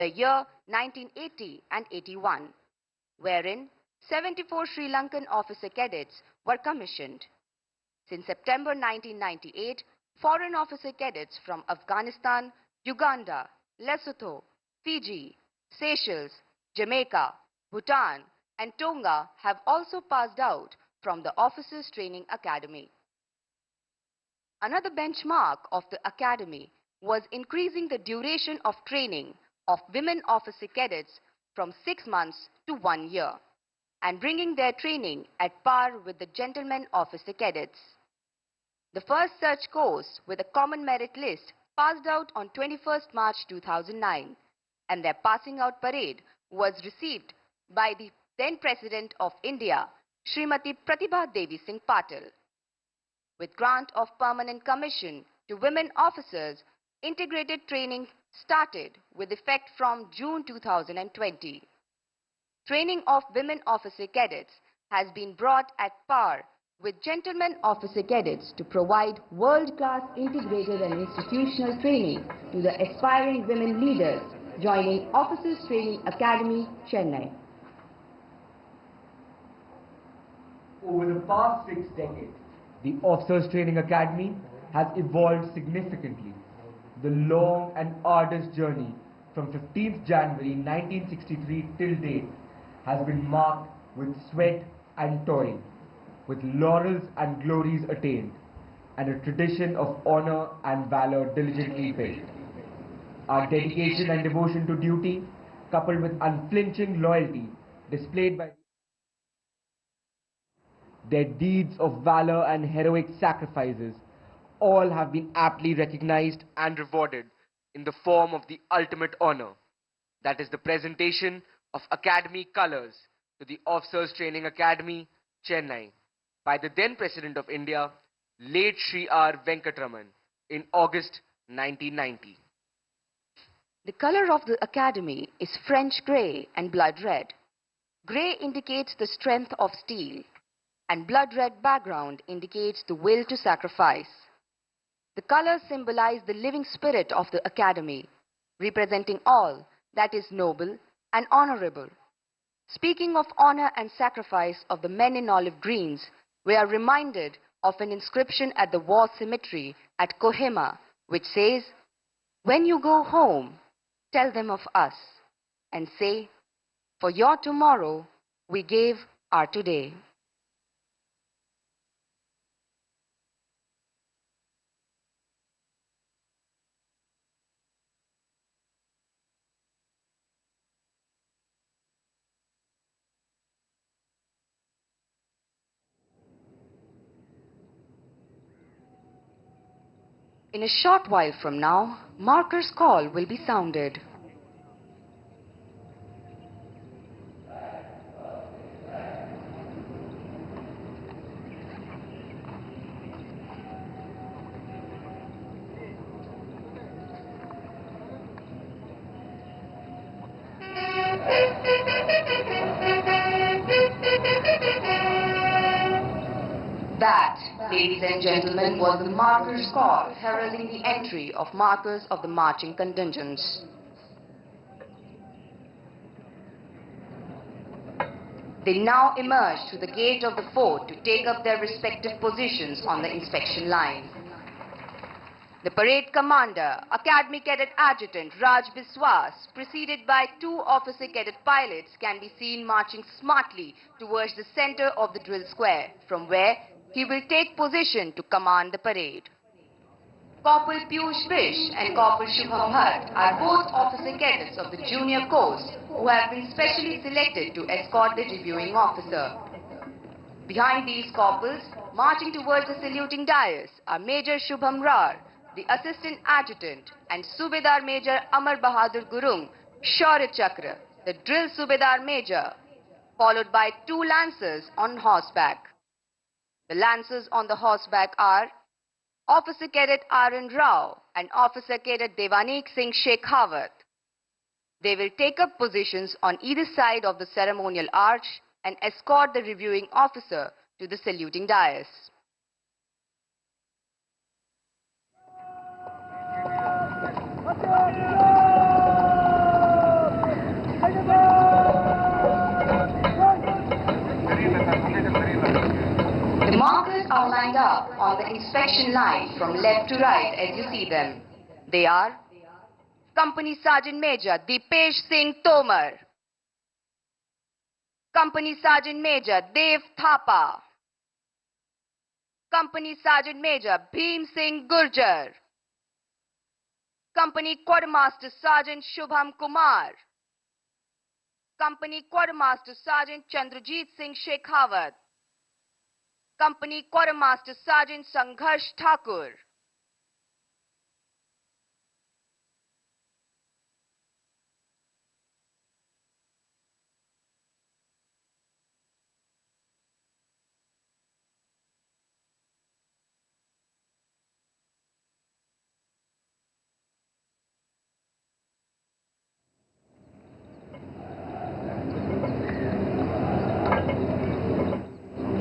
the year 1980 and 81, wherein 74 Sri Lankan officer cadets were commissioned. Since September 1998, foreign officer cadets from Afghanistan, Uganda, Lesotho, Fiji, Seychelles, Jamaica, Bhutan, and Tonga have also passed out from the Officers Training Academy. Another benchmark of the academy was increasing the duration of training of women officer cadets from 6 months to 1 year and bringing their training at par with the gentlemen officer cadets. The first such course with a common merit list passed out on 21st March 2009, and their passing out parade was received by the then President of India, Srimati Pratibha Devi Singh Patil. With grant of permanent commission to women officers, integrated training started with effect from June 2020. Training of women officer cadets has been brought at par with gentlemen officer cadets to provide world-class integrated and institutional training to the aspiring women leaders joining Officers Training Academy, Chennai. Over the past 6 decades, the Officers Training Academy has evolved significantly. The long and arduous journey from 15th January 1963 till date has been marked with sweat and toil, with laurels and glories attained, and a tradition of honor and valor diligently built. Our dedication and devotion to duty, coupled with unflinching loyalty displayed by their deeds of valor and heroic sacrifices, all have been aptly recognized and rewarded in the form of the ultimate honor, that is the presentation of Academy Colors to the Officers Training Academy, Chennai, by the then President of India, late Sri R. Venkatraman, in August 1990. The color of the Academy is French grey and blood red. Grey indicates the strength of steel, and blood red background indicates the will to sacrifice. The colors symbolize the living spirit of the Academy, representing all that is noble and honorable. Speaking of honor and sacrifice of the men in olive greens, we are reminded of an inscription at the war cemetery at Kohima, which says, "When you go home, tell them of us, and say, for your tomorrow, we gave our today." In a short while from now, marker's call will be sounded. That, ladies and gentlemen, was the marker's call, heralding the entry of markers of the marching contingents. They now emerge to the gate of the fort to take up their respective positions on the inspection line. The parade commander, Academy Cadet Adjutant Raj Biswas, preceded by 2 officer cadet pilots, can be seen marching smartly towards the center of the drill square, from where he will take position to command the parade. Corporal Piyush Bish and Corporal Shubham Bhatt are both officer cadets of the junior course who have been specially selected to escort the reviewing officer. Behind these corporals, marching towards the saluting dais, are Major Shubham Rar, the Assistant Adjutant, and Subedar Major Amar Bahadur Gurung, Shaurya Chakra, the Drill Subedar Major, followed by 2 lancers on horseback. The lancers on the horseback are Officer Cadet R.N. Rao and Officer Cadet Devanik Singh Shekhawat. They will take up positions on either side of the ceremonial arch and escort the reviewing officer to the saluting dais. the inspection line from left to right as you see them. They are Company Sergeant Major Dipesh Singh Tomar, Company Sergeant Major Dev Thapa, Company Sergeant Major Bhim Singh Gurjar, Company Quartermaster Sergeant Shubham Kumar, Company Quartermaster Sergeant Chandrajit Singh Shekhawat, Company Quartermaster Sergeant Sangharsh Thakur,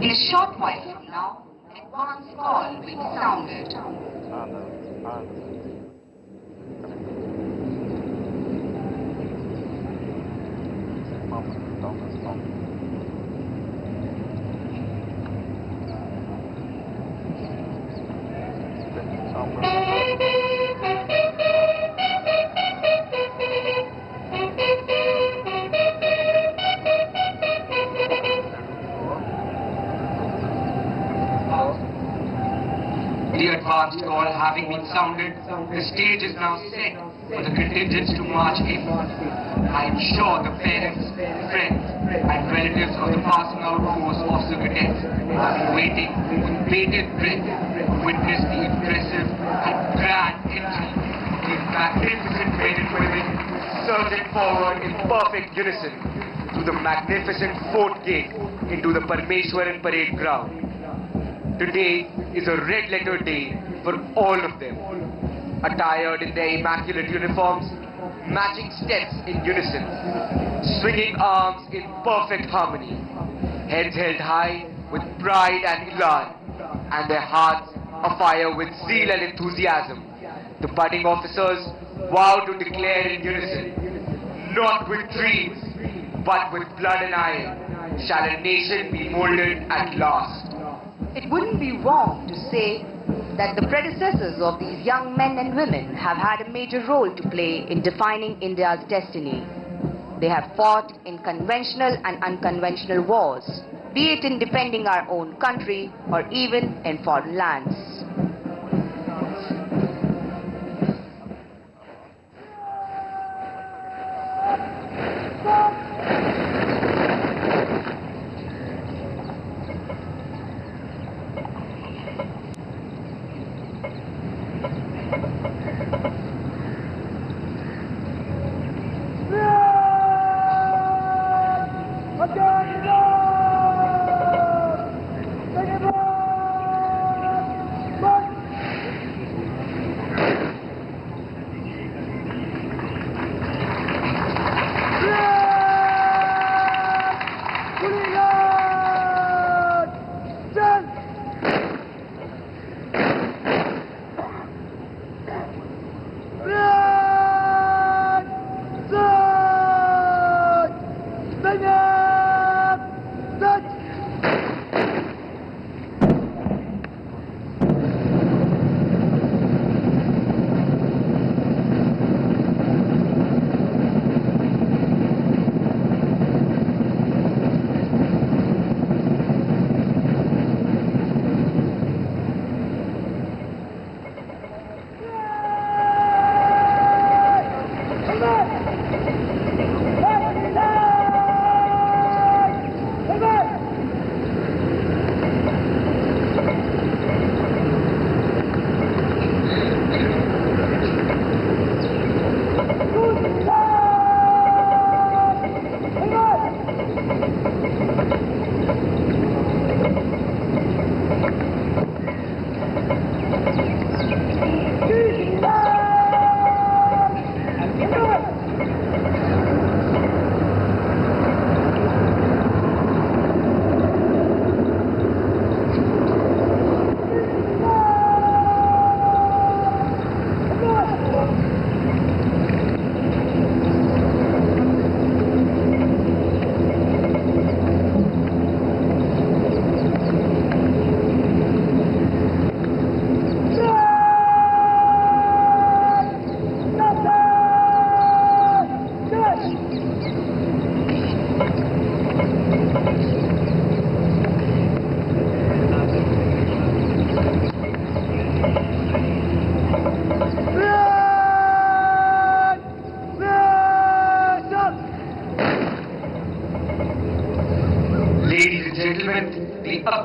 in a short while from now, advance call will be sounded. The advance call having been sounded, the stage is now set for the contingents to march in. I am sure the parents, friends, and relatives of the passing out force officer cadets have been waiting with bated breath to witness the impressive and grand entry of these magnificent men and women surging forward in perfect unison through the magnificent fort gate into the Parmeshwaran parade ground. Today is a red-letter day for all of them, attired in their immaculate uniforms, matching steps in unison, swinging arms in perfect harmony, heads held high with pride and elan, and their hearts afire with zeal and enthusiasm. The budding officers vow to declare in unison, not with dreams, but with blood and iron, shall a nation be molded at last. It wouldn't be wrong to say that the predecessors of these young men and women have had a major role to play in defining India's destiny. They have fought in conventional and unconventional wars, be it in defending our own country or even in foreign lands.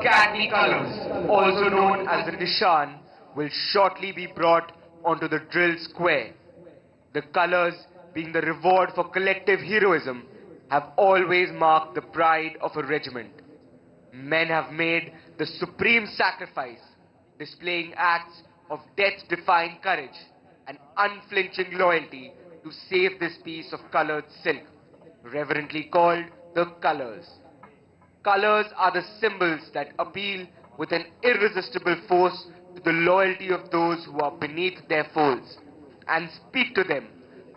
Academy colors, also known as the Nishan, will shortly be brought onto the drill square. The colors, being the reward for collective heroism, have always marked the pride of a regiment. Men have made the supreme sacrifice, displaying acts of death-defying courage and unflinching loyalty to save this piece of colored silk, reverently called the colors. Colors are the symbols that appeal with an irresistible force to the loyalty of those who are beneath their folds and speak to them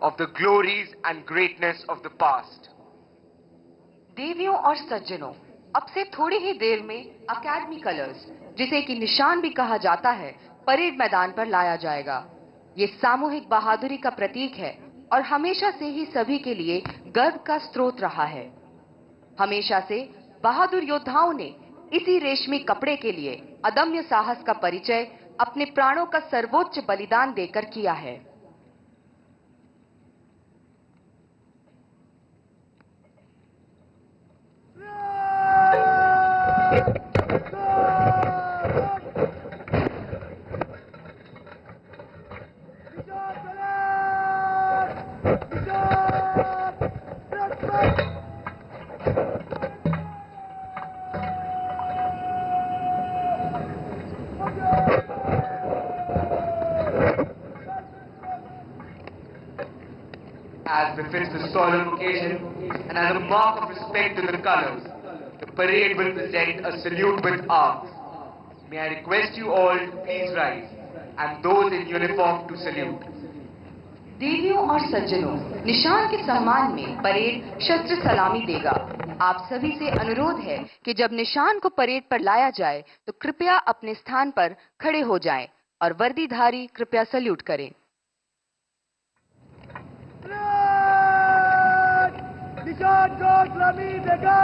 of the glories and greatness of the past. देवियों और सज्जनों, अब से थोड़ी ही देर में academy colours, जिसे कि निशान भी कहा जाता है, परेड मैदान पर लाया जाएगा। ये सामूहिक बहादुरी का प्रतीक है और हमेशा से ही सभी के लिए गर्व का स्रोत रहा है। हमेशा से बहादुर योद्धाओं ने इसी रेशमी कपड़े के लिए अदम्य साहस का परिचय अपने प्राणों का सर्वोच्च बलिदान देकर किया है। As befits the solemn occasion and as a mark of respect to the colors, the parade will present a salute with arms. May I request you all to please rise and those in uniform to salute. देवियों और सज्जनों, निशान के सम्मान में parade शस्त्र सलामी देगा। आप सभी से अनुरोध है कि जब निशान को परेड पर लाया जाए तो कृपया अपने स्थान पर खड़े हो जाएं और वर्दीधारी कृपया सल्यूट करें। निशान को सलामी देगा।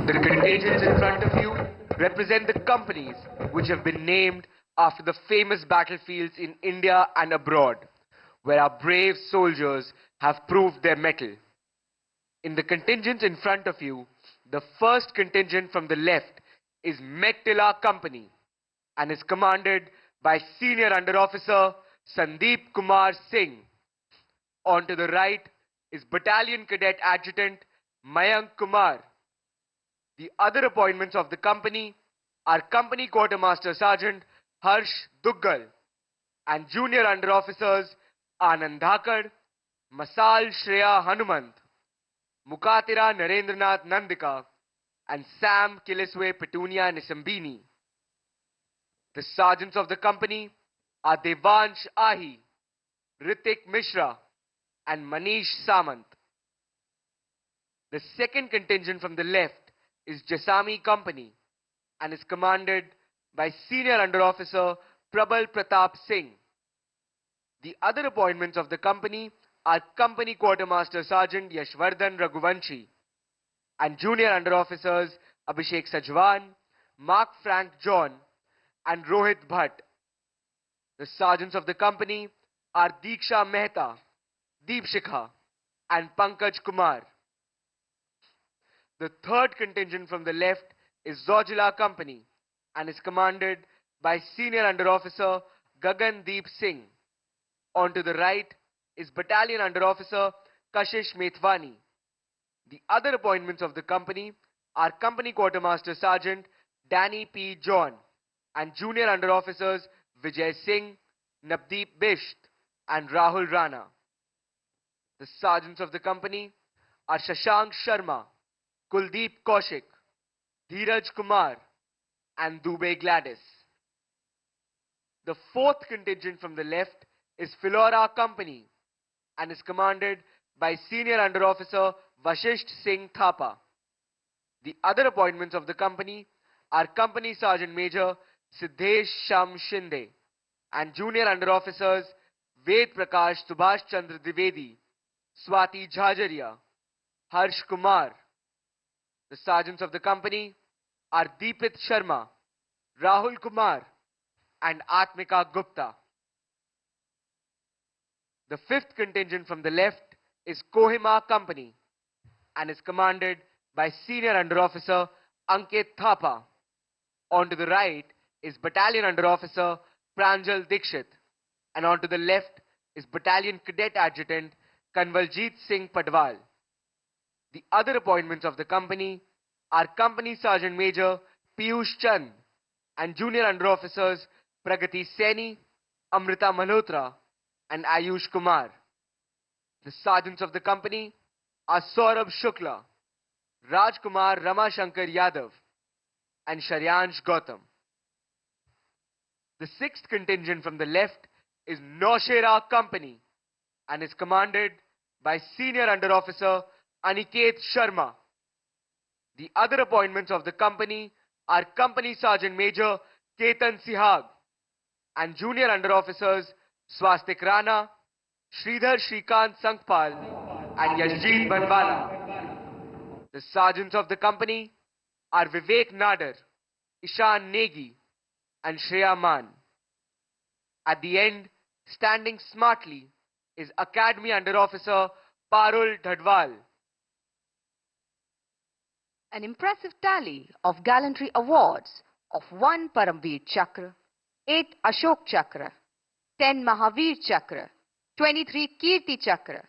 The contingents in front of you represent the companies which have been named after the famous battlefields in India and abroad, where our brave soldiers have proved their mettle. In the contingent in front of you, the first contingent from the left is Mettila Company and is commanded by Senior Under Officer Sandeep Kumar Singh. On to the right is Battalion Cadet Adjutant Mayank Kumar. The other appointments of the company are Company Quartermaster Sergeant Harsh Duggal and Junior Under Officers Anand Dhakar, Masal Shreya Hanumant, Mukatira Narendranath Nandika, and Sam Kiliswe Petunia Nisambini. The sergeants of the company are Devansh Ahi, Ritik Mishra, and Manish Samant. The second contingent from the left is Jasami Company and is commanded by Senior Under Officer Prabal Pratap Singh. The other appointments of the company are Company Quartermaster Sergeant Yashvardhan Raghuvanshi and Junior Under Officers Abhishek Sajwan, Mark Frank John, and Rohit Bhatt. The sergeants of the company are Diksha Mehta, Deep Shikha, and Pankaj Kumar. The third contingent from the left is Zojila Company and is commanded by Senior Under Officer Gagan Deep Singh. On to the right is Battalion Under Officer Kashish Methwani. The other appointments of the company are Company Quartermaster Sergeant Danny P. John and Junior Under Officers Vijay Singh, Navdeep Bisht, and Rahul Rana. The sergeants of the company are Shashank Sharma, Kuldeep Kaushik, Dheeraj Kumar, and Dubey Gladys. The fourth contingent from the left is Filora Company and is commanded by Senior Under Officer Vashisht Singh Thapa. The other appointments of the company are Company Sergeant Major Siddhesh Sham Shinde and Junior Under Officers Ved Prakash Subhash Chandra Dwivedi, Swati Jhajaria, Harsh Kumar. The sergeants of the company are Deepit Sharma, Rahul Kumar, and Atmika Gupta. The fifth contingent from the left is Kohima Company and is commanded by Senior Under Officer Ankit Thapa. On to the right is Battalion Under Officer Pranjal Dikshit, and on to the left is Battalion Cadet Adjutant Kanwaljit Singh Padwal. The other appointments of the company are Company Sergeant Major Piyush Chand and Junior Under Officers Pragati Seni, Amrita Malhotra, and Ayush Kumar. The sergeants of the company are Saurabh Shukla, Rajkumar Ramashankar Yadav, and Sharyansh Gautam. The sixth contingent from the left is Naushera Company and is commanded by Senior Under Officer Aniket Sharma. The other appointments of the company are Company Sergeant Major Ketan Sihag and Junior Under Officers Swastik Rana, Sridhar Shrikant Sankpal, and Yashjeet Banwala. The sergeants of the company are Vivek Nadar, Ishan Negi, and Shreya Man. At the end, standing smartly, is Academy Under Officer Parul Dhadwal. An impressive tally of gallantry awards of 1 Paramveer Chakra, 8 Ashok Chakra, 10 Mahavir Chakra, 23 Kirti Chakra,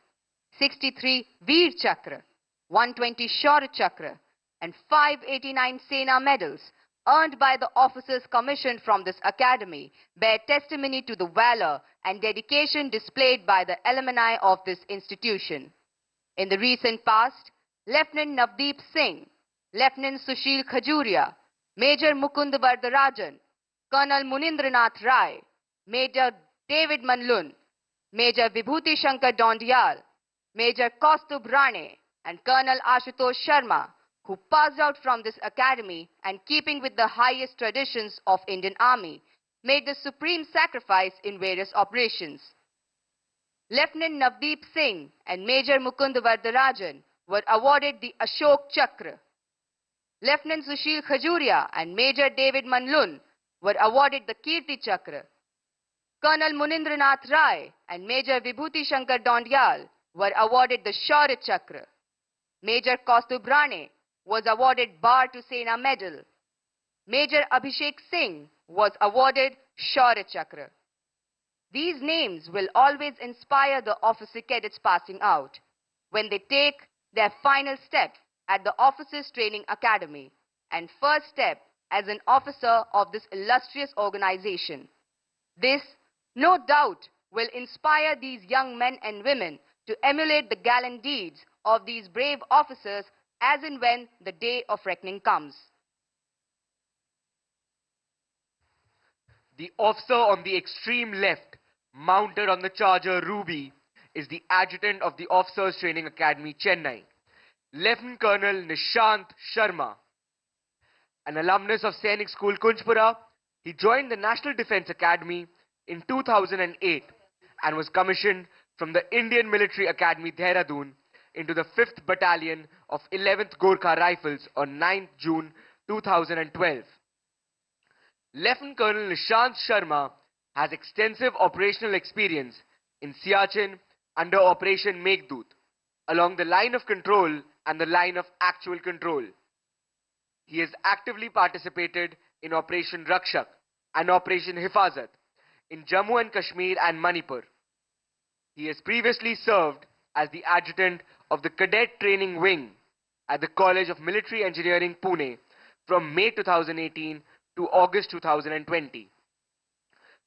63 Veer Chakra, 120 Shaurya Chakra, and 589 Sena medals earned by the officers commissioned from this academy bear testimony to the valor and dedication displayed by the alumni of this institution. In the recent past, Lieutenant Navdeep Singh, Lieutenant Sushil Khajuria, Major Mukund Vardarajan, Colonel Munindranath Rai, Major David Manlun, Major Vibhuti Shankar Dondial, Major Kaustubh Rane, and Colonel Ashutosh Sharma, who passed out from this academy and keeping with the highest traditions of Indian Army, made the supreme sacrifice in various operations. Lieutenant Navdeep Singh and Major Mukund Vardarajan were awarded the Ashok Chakra. Lieutenant Sushil Khajuria and Major David Manlun were awarded the Kirti Chakra. Colonel Munindranath Rai and Major Vibhuti Shankar Dondial were awarded the Shaurya Chakra. Major Kaustubh Rane was awarded Bar to Sena Medal. Major Abhishek Singh was awarded Shaurya Chakra. These names will always inspire the officer cadets passing out when they take their final step at the Officers Training Academy and first step as an officer of this illustrious organization. This, no doubt, will inspire these young men and women to emulate the gallant deeds of these brave officers as and when the day of reckoning comes. The officer on the extreme left, mounted on the charger Ruby, is the adjutant of the Officers Training Academy, Chennai, Lieutenant Colonel Nishant Sharma. An alumnus of Sainik School, Kunjpura, he joined the National Defence Academy in 2008 and was commissioned from the Indian Military Academy, Dehradun, into the 5th Battalion of 11th Gorkha Rifles on 9th June 2012. Lieutenant Colonel Nishant Sharma has extensive operational experience in Siachen under Operation Meghdoot, along the line of control and the line of actual control. He has actively participated in Operation Rakshak and Operation Hifazat in Jammu and Kashmir and Manipur. He has previously served as the adjutant of the Cadet Training Wing at the College of Military Engineering, Pune from May 2018 to August 2020.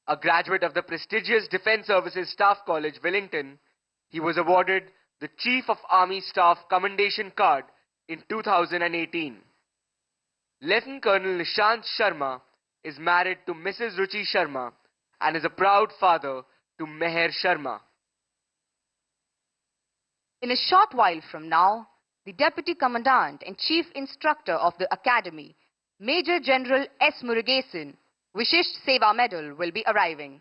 A graduate of the prestigious Defence Services Staff College, Wellington, he was awarded the Chief of Army Staff Commendation Card in 2018. Lieutenant Colonel Nishant Sharma is married to Mrs. Ruchi Sharma and is a proud father to Meher Sharma. In a short while from now, the Deputy Commandant and Chief Instructor of the Academy, Major General S. Murugesan, Vishisht Seva Medal will be arriving.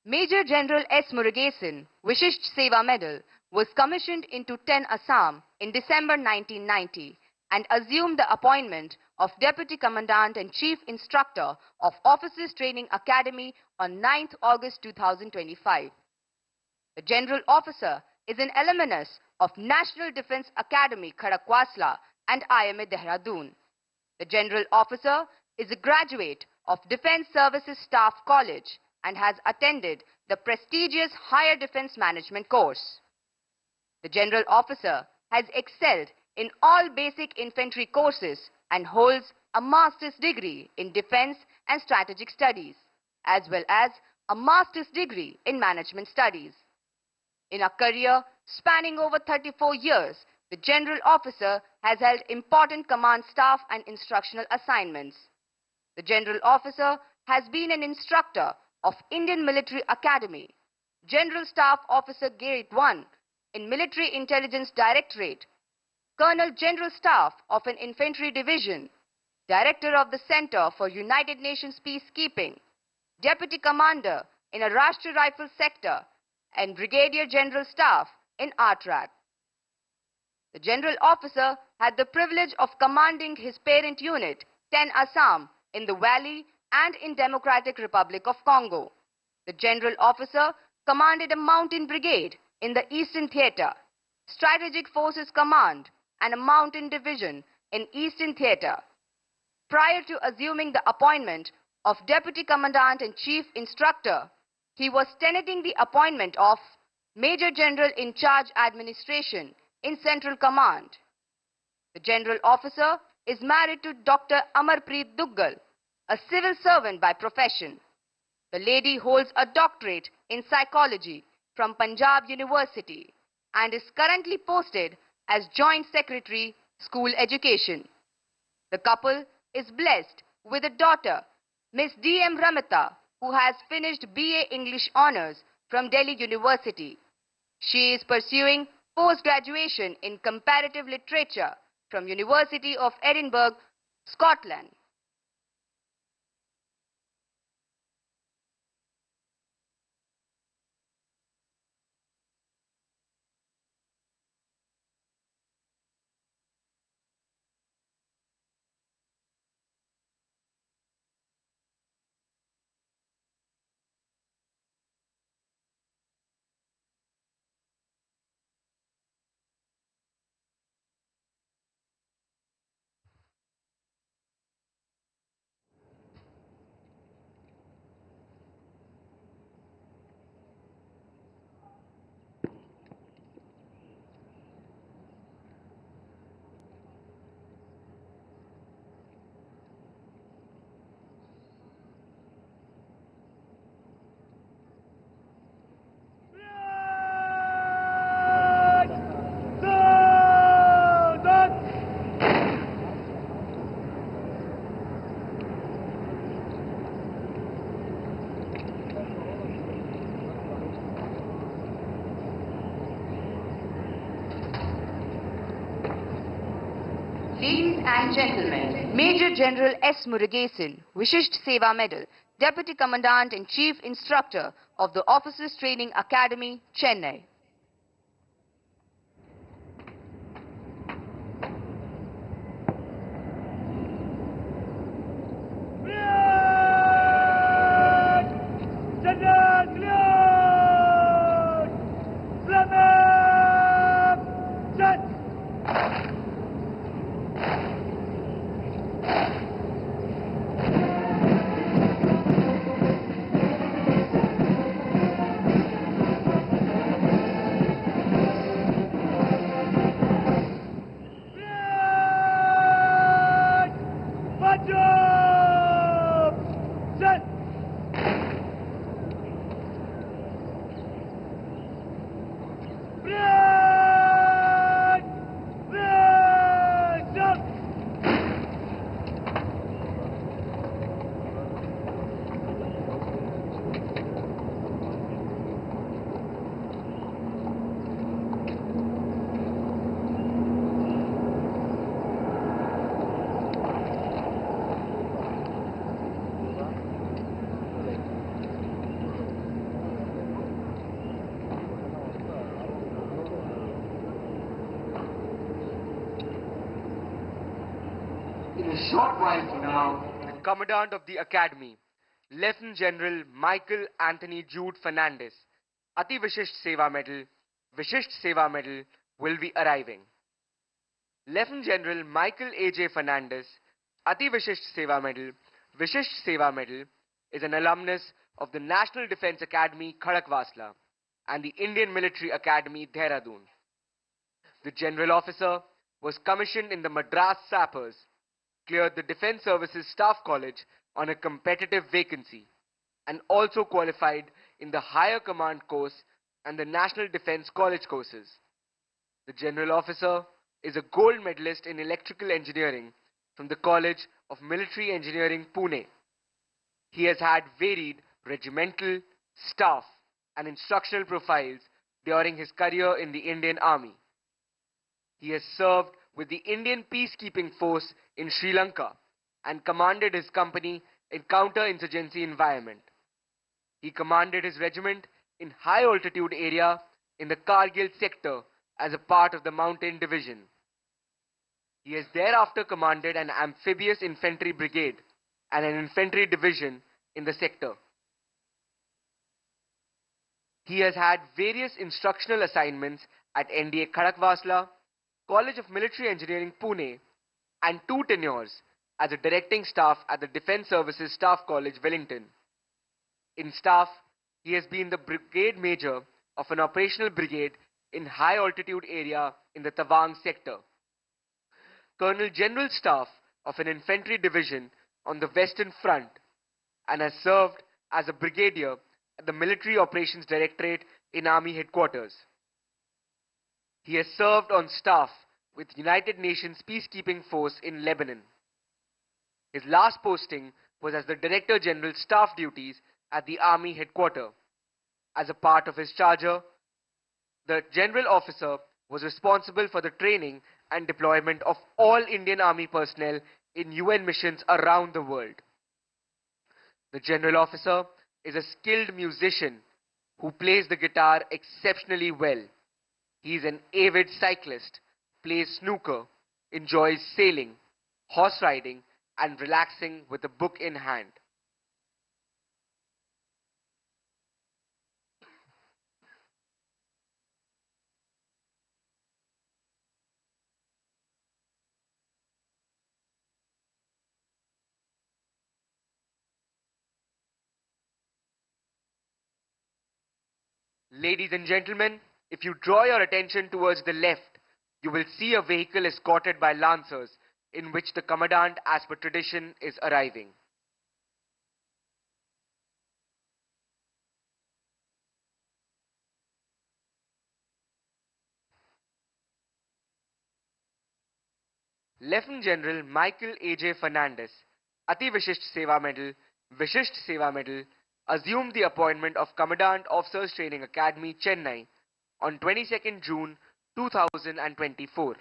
Major General S. Murugesan, Vishisht Seva Medal, was commissioned into 10 Assam in December 1990 and assumed the appointment of Deputy Commandant and Chief Instructor of Officers Training Academy on 9th August 2025. The General Officer is an alumnus of National Defence Academy, Khadakwasla and IMA Dehradun. The General Officer is a graduate of Defence Services Staff College and has attended the prestigious Higher Defence Management course. The General Officer has excelled in all basic infantry courses and holds a master's degree in Defence and Strategic Studies, as well as a master's degree in Management Studies. In a career spanning over 34 years, the General Officer has held important command staff and instructional assignments. The General Officer has been an instructor of Indian Military Academy, General Staff Officer Grade 1 in Military Intelligence Directorate, Colonel General Staff of an Infantry Division, Director of the Center for United Nations Peacekeeping, Deputy Commander in a Rashtriya Rifle Sector, and Brigadier General Staff in RTRAC. The General Officer had the privilege of commanding his parent unit, 10 Assam, in the Valley and in Democratic Republic of Congo. The General Officer commanded a mountain brigade in the Eastern Theater, Strategic Forces Command, and a mountain division in Eastern Theater. Prior to assuming the appointment of Deputy Commandant and Chief Instructor, he was tenanting the appointment of Major General in Charge Administration in Central Command. The General Officer is married to Dr. Amarpreet Duggal, a civil servant by profession. The lady holds a doctorate in psychology from Punjab University and is currently posted as Joint Secretary, School Education. The couple is blessed with a daughter, Miss D.M. Ramita, who has finished BA English Honours from Delhi University. She is pursuing post-graduation in Comparative Literature from University of Edinburgh, Scotland. Ladies and gentlemen, Major General S. Murugesan, Vishisht Seva Medal, Deputy Commandant and Chief Instructor of the Officers Training Academy, Chennai. In a short while from now, the Commandant of the Academy, Lieutenant General Michael Anthony Jude Fernandez, Ati Vishisht Seva Medal, will be arriving. Lieutenant General Michael A.J. Fernandez, Ati Vishisht Seva Medal, is an alumnus of the National Defence Academy, Khadakwasla, and the Indian Military Academy, Dehradun. The General Officer was commissioned in the Madras Sappers, cleared the Defence Services Staff College on a competitive vacancy, and also qualified in the Higher Command course and the National Defence College courses. The General Officer is a gold medalist in electrical engineering from the College of Military Engineering, Pune. He has had varied regimental, staff, and instructional profiles during his career in the Indian Army. He has served with the Indian Peacekeeping Force in Sri Lanka and commanded his company in counter-insurgency environment. He commanded his regiment in high-altitude area in the Kargil sector as a part of the Mountain Division. He has thereafter commanded an amphibious infantry brigade and an infantry division in the sector. He has had various instructional assignments at NDA Khadakwasla, College of Military Engineering, Pune, and 2 tenures as a directing staff at the Defence Services Staff College, Wellington. In staff, he has been the brigade major of an operational brigade in high altitude area in the Tawang sector, Colonel General Staff of an infantry division on the Western Front, and has served as a brigadier at the Military Operations Directorate in Army Headquarters. He has served on staff with United Nations Peacekeeping Force in Lebanon. His last posting was as the Director General Staff Duties at the Army Headquarters. As a part of his charger, the General Officer was responsible for the training and deployment of all Indian Army personnel in UN missions around the world. The General Officer is a skilled musician who plays the guitar exceptionally well. He is an avid cyclist, plays snooker, enjoys sailing, horse riding, and relaxing with a book in hand. Ladies and gentlemen, if you draw your attention towards the left, you will see a vehicle escorted by lancers in which the Commandant, as per tradition, is arriving. Lieutenant General Michael A.J. Fernandez, Ati Vishisht Seva Medal, assumed the appointment of Commandant Officers Training Academy, Chennai on 22nd June 2024.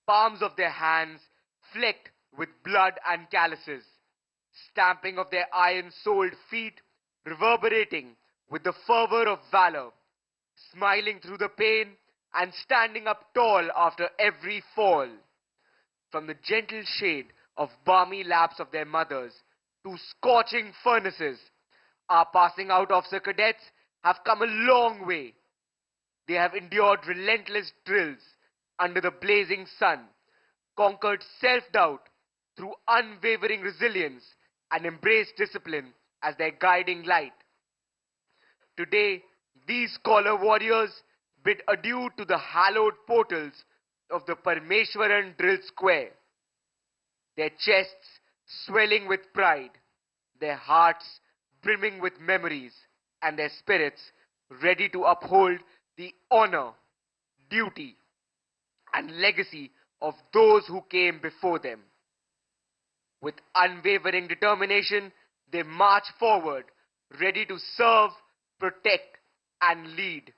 palms of their hands flecked with blood and calluses, stamping of their iron-soled feet reverberating with the fervor of valor, smiling through the pain and standing up tall after every fall. From the gentle shade of balmy laps of their mothers to scorching furnaces, our passing out officer cadets have come a long way. They have endured relentless drills under the blazing sun, conquered self-doubt through unwavering resilience, and embraced discipline as their guiding light. Today, these scholar warriors bid adieu to the hallowed portals of the Parameshwaran Drill Square, their chests swelling with pride, their hearts brimming with memories, and their spirits ready to uphold the honor, duty, and legacy of those who came before them. With unwavering determination, they march forward, ready to serve, protect, and lead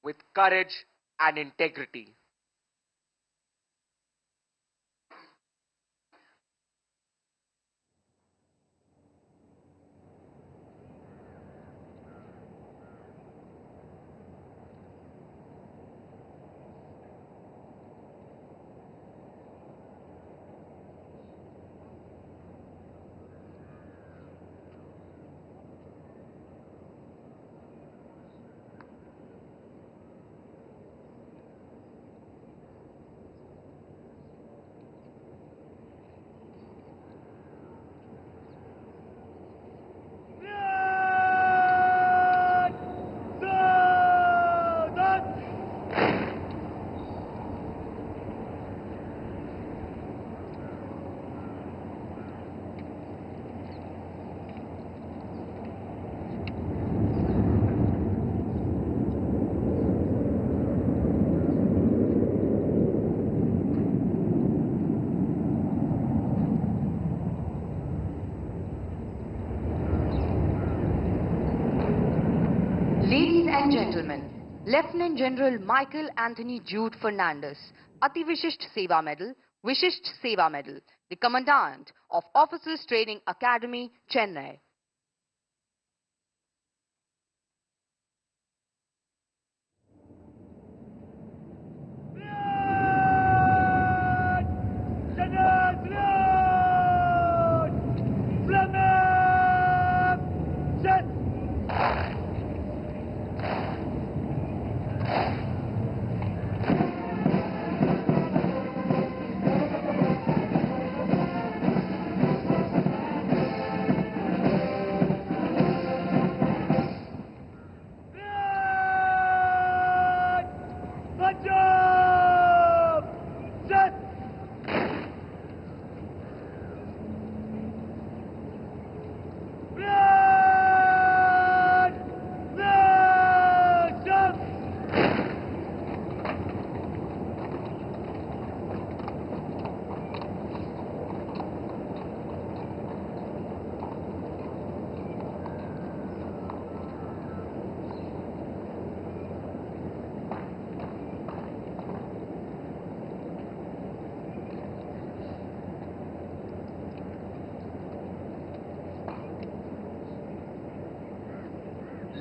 with courage and integrity. Ladies and gentlemen, Lieutenant General Michael Anthony Jude Fernandez, Ati Vishisht Seva Medal, the Commandant of Officers Training Academy, Chennai.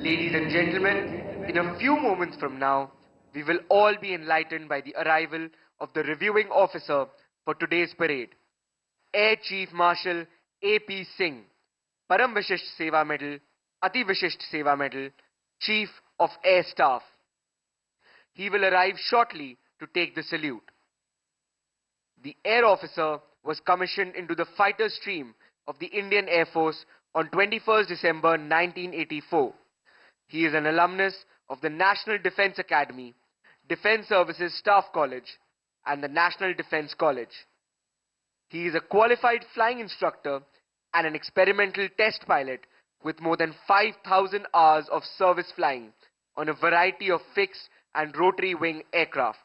Ladies and gentlemen, in a few moments from now, we will all be enlightened by the arrival of the reviewing officer for today's parade, Air Chief Marshal A.P. Singh, Param Vishisht Seva Medal, Ati Vishisht Seva Medal, Chief of Air Staff. He will arrive shortly to take the salute. The air officer was commissioned into the fighter stream of the Indian Air Force on 21st December 1984. He is an alumnus of the National Defence Academy, Defence Services Staff College, and the National Defence College. He is a qualified flying instructor and an experimental test pilot with more than 5,000 hours of service flying on a variety of fixed and rotary wing aircraft.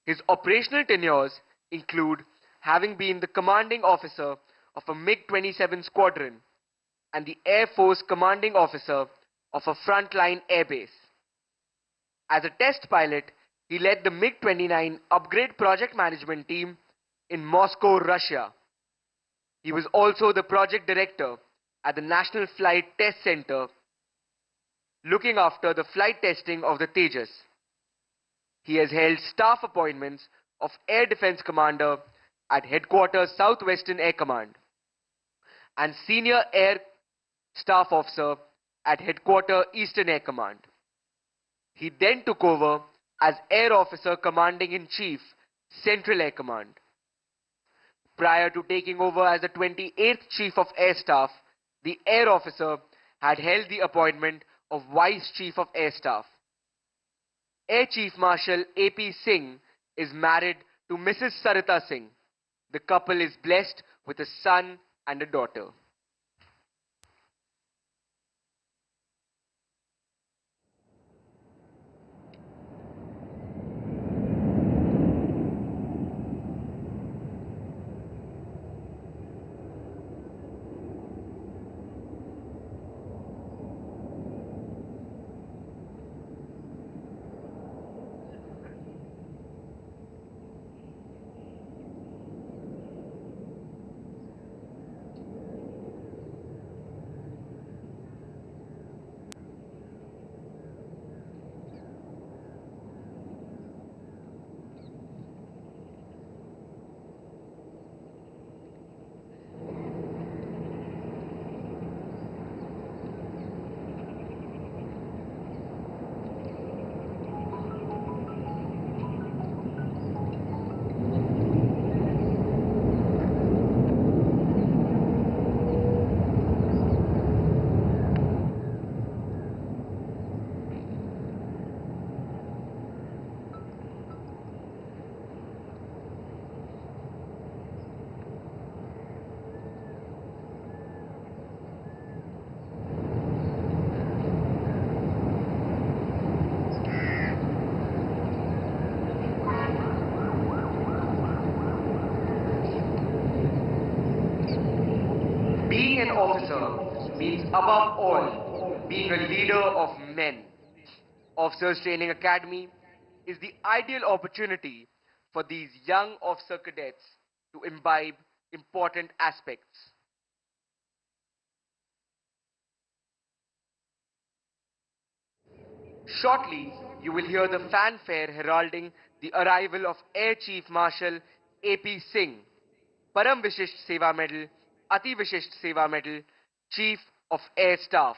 His operational tenures include having been the commanding officer of a MiG-27 squadron and the Air Force commanding officer of a frontline airbase. As a test pilot, He led the MiG-29 upgrade project management team in Moscow, Russia. He was also the project director at the National Flight Test Center, looking after the flight testing of the Tejas. He has held staff appointments of Air Defense Commander at Headquarters Southwestern Air Command and Senior Air Staff Officer at Headquarters Eastern Air Command. He then took over as Air Officer Commanding in Chief, Central Air Command. Prior to taking over as the 28th Chief of Air Staff, the Air Officer had held the appointment of Vice Chief of Air Staff. Air Chief Marshal A.P. Singh is married to Mrs. Sarita Singh. The couple is blessed with a son and a daughter. Being an officer means above all being a leader of men. Officers Training Academy is the ideal opportunity for these young officer cadets to imbibe important aspects. Shortly, you will hear the fanfare heralding the arrival of Air Chief Marshal A.P. Singh, Param Vishisht Seva Medal, Ati Vishisht Seva Medal, Chief of Air Staff.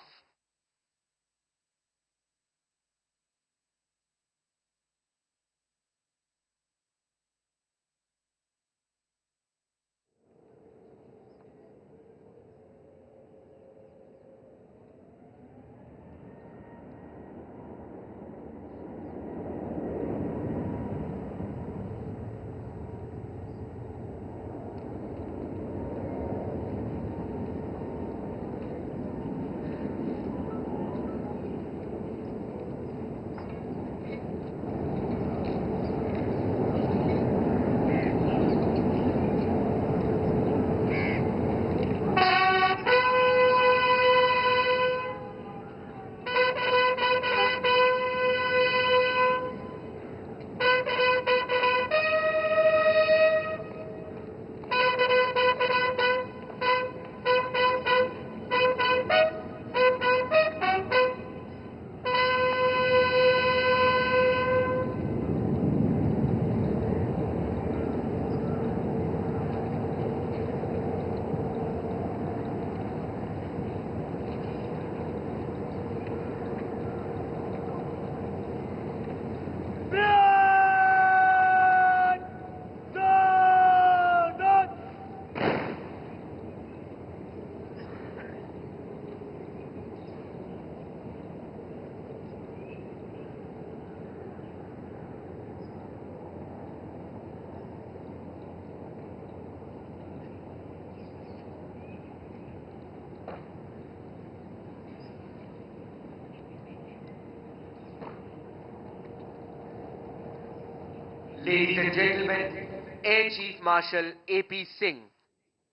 Ladies and gentlemen, Air Chief Marshal A.P. Singh,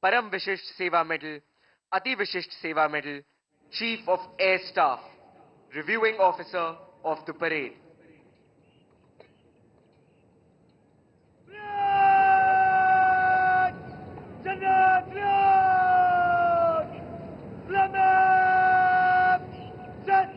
Param Vishisht Seva Medal, Ati Vishisht Seva Medal, Chief of Air Staff, Reviewing Officer of the Parade. Chennai, clear! Flamme! Set!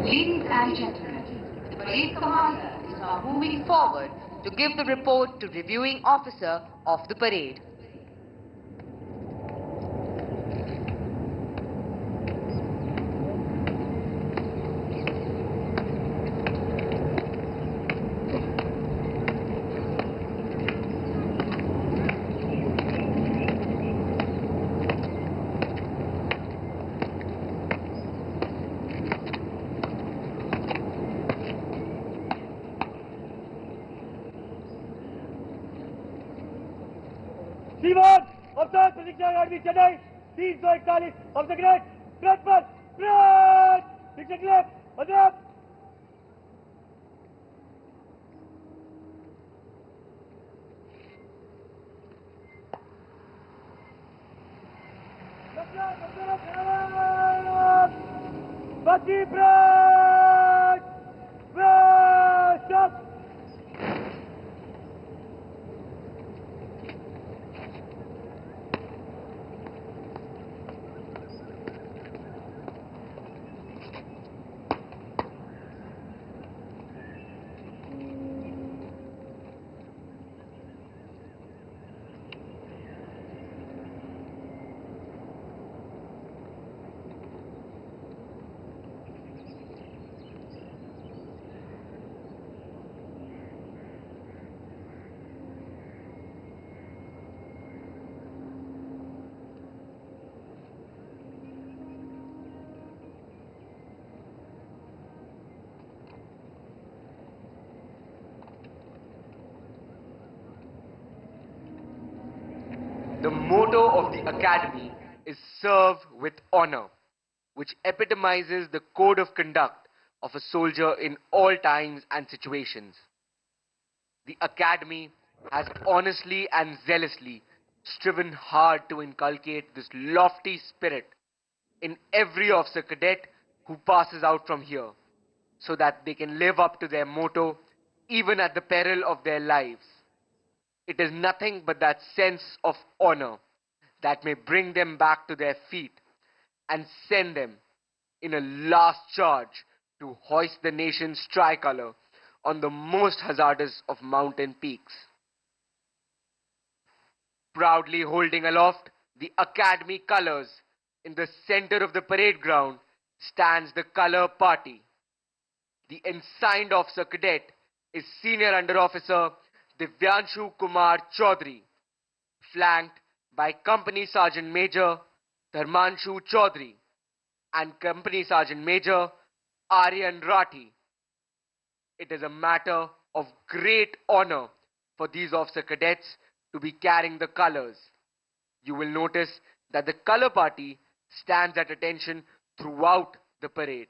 Ladies and gentlemen, the parade commander is now moving forward to give the report to reviewing officer of the parade. Sivan, अवसर प्रतीक्षा गाड़ी Chennai 341 of the great Great पर Great Picture clip अदब Bati Brad Brad stop The motto of the academy is serve with honor, which epitomizes the code of conduct of a soldier in all times and situations. The academy has honestly and zealously striven hard to inculcate this lofty spirit in every officer cadet who passes out from here, so that they can live up to their motto even at the peril of their lives. It is nothing but that sense of honor that may bring them back to their feet and send them in a last charge to hoist the nation's tricolor on the most hazardous of mountain peaks. Proudly holding aloft the academy colors, in the center of the parade ground stands the color party. The ensigned officer cadet is Senior Under Officer Divyanshu Kumar Chaudhary, flanked by Company Sergeant Major Dharmanshu Chaudhary and Company Sergeant Major Aryan Rathi. It is a matter of great honor for these officer cadets to be carrying the colors. You will notice that the color party stands at attention throughout the parade.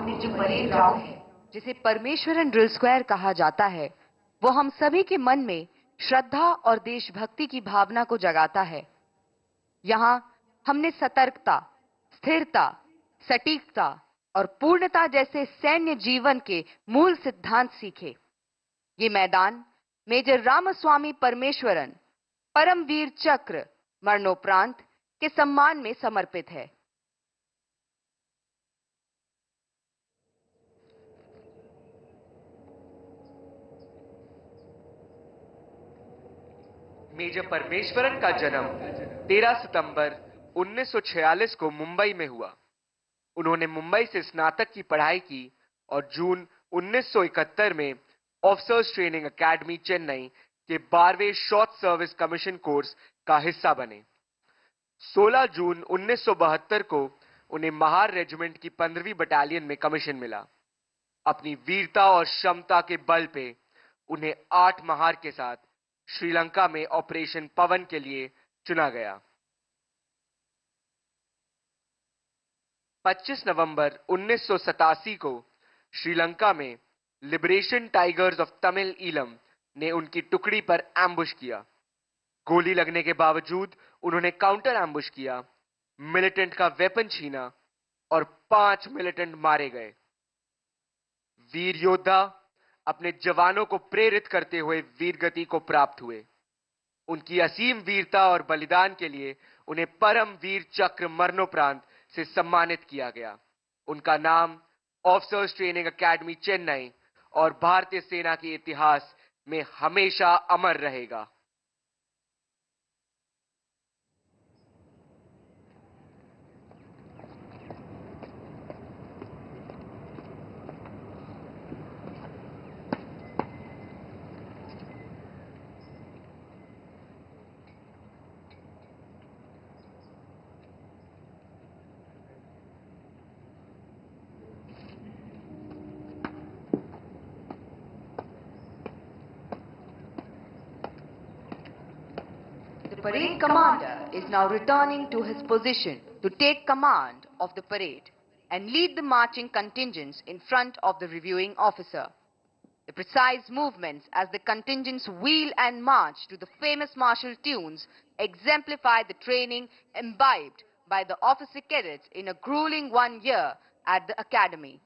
हमने जो parade ground है, जिसे Parameswaran drill square कहा जाता है, वो हम सभी के मन में श्रद्धा और देशभक्ति की भावना को जगाता है। यहाँ हमने सतर्कता, स्थिरता, सटीकता और पूर्णता जैसे सैन्य जीवन के मूल सिद्धांत सीखे। ये मैदान मेजर रामस्वामी परमेश्वरन परमवीर चक्र मरणोपरांत के सम्मान में समर्पित है। मेजर परमेश्वरन का जन्म 13 सितंबर 1946 को मुंबई में हुआ। उन्होंने मुंबई से स्नातक की पढ़ाई की और जून 1971 में ऑफिसर्स ट्रेनिंग एकेडमी चेन्नई के 12वें शॉर्ट सर्विस कमीशन कोर्स का हिस्सा बने। 16 जून 1972 को उन्हें महार रेजिमेंट की 15वीं बटालियन में कमीशन मिला। अपनी वीरता और क्षमता के बल पे उन्हें 8 महार के साथ श्रीलंका में ऑपरेशन पवन के लिए चुना गया। 25 नवंबर 1987 को श्रीलंका में liberation tigers of Tamil Eelam ने उनकी टुकड़ी पर एम्बुश किया। गोली लगने के बावजूद उन्होंने काउंटर एम्बुश किया, मिलिटेंट का वेपन छीना और 5 मिलिटेंट मारे गए। वीर योद्धा अपने जवानों को प्रेरित करते हुए वीरगति को प्राप्त हुए। उनकी असीम वीरता और बलिदान के लिए उन्हें परम वीर चक्र मरणोपरांत से सम्मानित किया गया। उनका नाम ऑफिसर्स ट्रेनिंग एकेडमी चेन्नई और भारतीय सेना के इतिहास में हमेशा अमर रहेगा। The parade commander is now returning to his position to take command of the parade and lead the marching contingents in front of the reviewing officer. The precise movements as the contingents wheel and march to the famous martial tunes exemplify the training imbibed by the officer cadets in a grueling 1 year at the academy.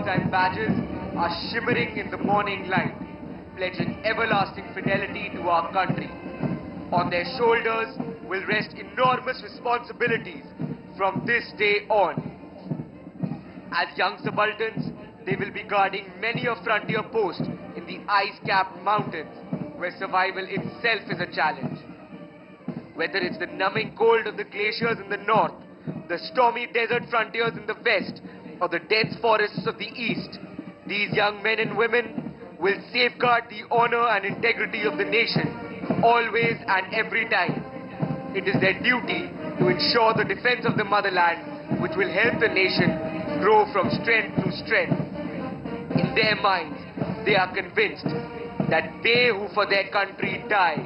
And badges are shimmering in the morning light, pledging everlasting fidelity to our country. On their shoulders will rest enormous responsibilities from this day on. As young subalterns, they will be guarding many a frontier post in the ice-capped mountains, where survival itself is a challenge. Whether it's the numbing cold of the glaciers in the north, the stormy desert frontiers in the west, or the dense forests of the east, these young men and women will safeguard the honor and integrity of the nation, always and every time. It is their duty to ensure the defense of the motherland which will help the nation grow from strength to strength. In their minds, they are convinced that they who for their country die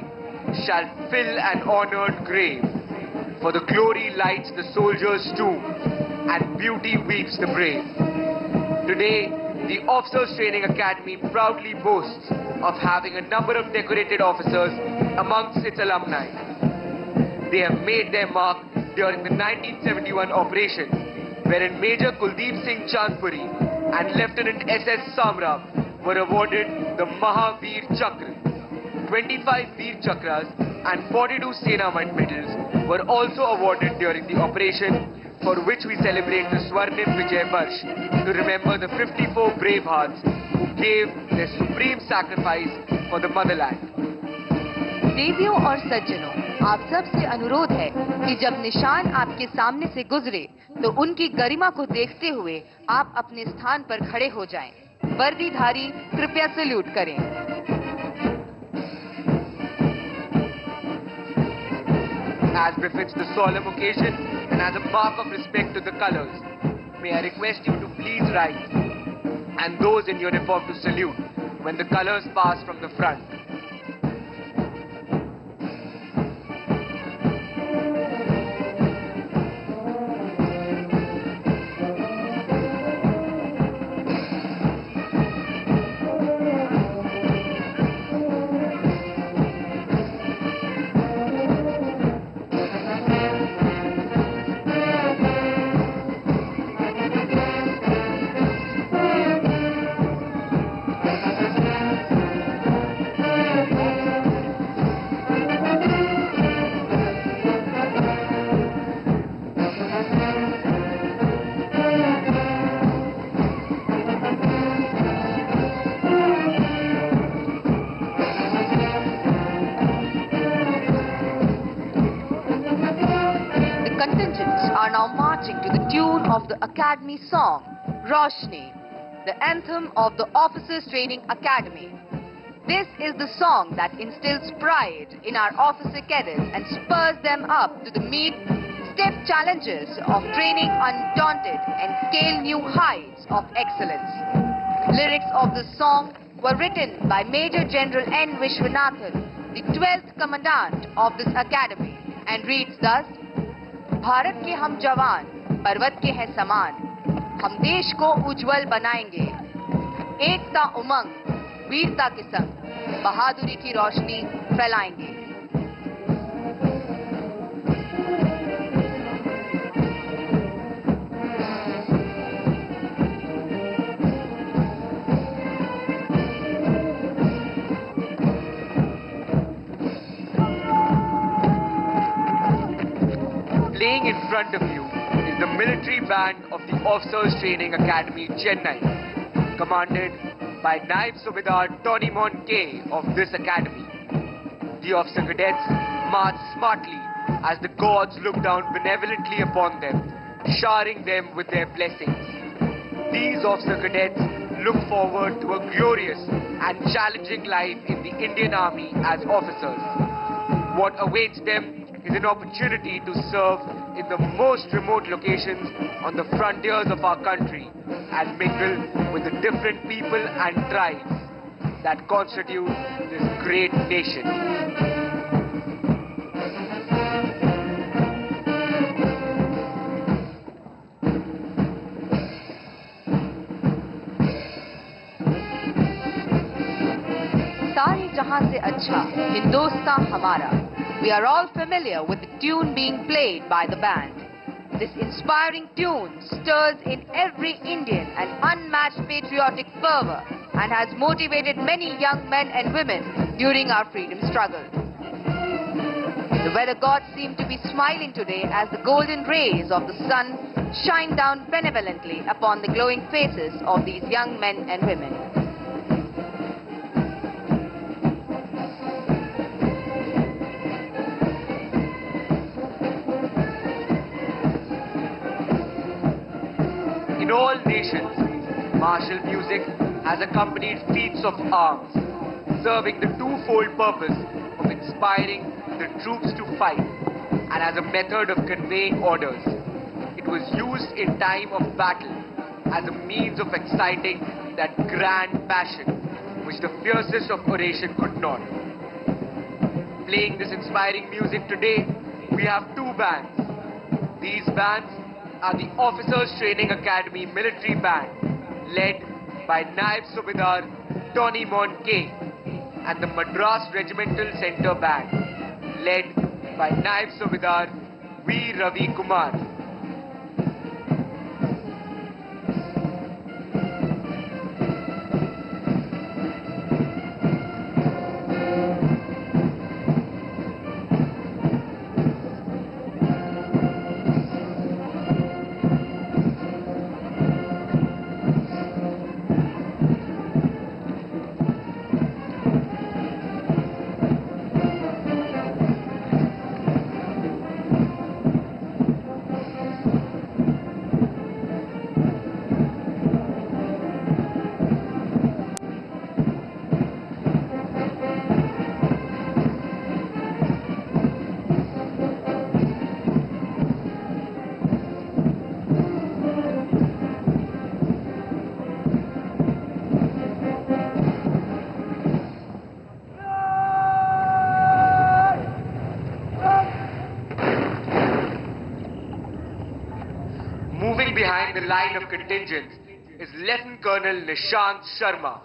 shall fill an honored grave. For the glory lights the soldier's tomb, and beauty weeps the brave. Today, the Officers Training Academy proudly boasts of having a number of decorated officers amongst its alumni. They have made their mark during the 1971 operation, wherein Major Kuldeep Singh Chandpuri and Lieutenant S.S. Samra were awarded the Mahavir Chakra. 25 Veer Chakras and 42 Sena medals were also awarded during the operation, for which we celebrate the Swarnim Vijay Varsh to remember the 54 brave hearts who gave their supreme sacrifice for the motherland. देवियों और सज्जनों, आप सब से अनुरोध है कि जब निशान आपके सामने से गुजरे तो उनकी गरिमा को देखते हुए आप अपने स्थान पर खड़े हो जाएं। वर्दीधारी कृपया सैल्यूट करें। As befits the solemn occasion and as a mark of respect to the colors, may I request you to please rise and those in uniform to salute when the colors pass from the front. Are now marching to the tune of the Academy song, Roshni, the anthem of the Officers Training Academy. This is the song that instills pride in our officer cadets and spurs them up to meet stiff challenges of training undaunted and scale new heights of excellence. Lyrics of the song were written by Major General N. Vishwanathan, the 12th Commandant of this Academy, and reads thus: Bharat के हम जवान पर्वत के हैं समान, हम देश को उज्जवल बनाएंगे, एकता उमंग वीरता के संग बहादुरी की रोशनी फैलाएंगे। Playing in front of you is the military band of the Officers Training Academy, Chennai, commanded by Naib Subedar Tony K of this academy. The officer cadets march smartly as the gods look down benevolently upon them, showering them with their blessings. These officer cadets look forward to a glorious and challenging life in the Indian Army as officers. What awaits them is an opportunity to serve in the most remote locations on the frontiers of our country and mingle with the different people and tribes that constitute this great nation. सारे जहां से अच्छा हिंदुस्तान हमारा. We are all familiar with the tune being played by the band. This inspiring tune stirs in every Indian an unmatched patriotic fervor and has motivated many young men and women during our freedom struggle. The weather gods seem to be smiling today as the golden rays of the sun shine down benevolently upon the glowing faces of these young men and women. In all nations, martial music has accompanied feats of arms, serving the twofold purpose of inspiring the troops to fight and as a method of conveying orders. It was used in time of battle as a means of exciting that grand passion which the fiercest of oration could not. Playing this inspiring music today, we have two bands. These bands are the Officers Training Academy Military Band, led by Naib Subedar Tony Monke, and the Madras Regimental Center Band, led by Naib Subedar V. Ravi Kumar. Moving behind the line of contingents is Lieutenant Colonel Nishant Sharma,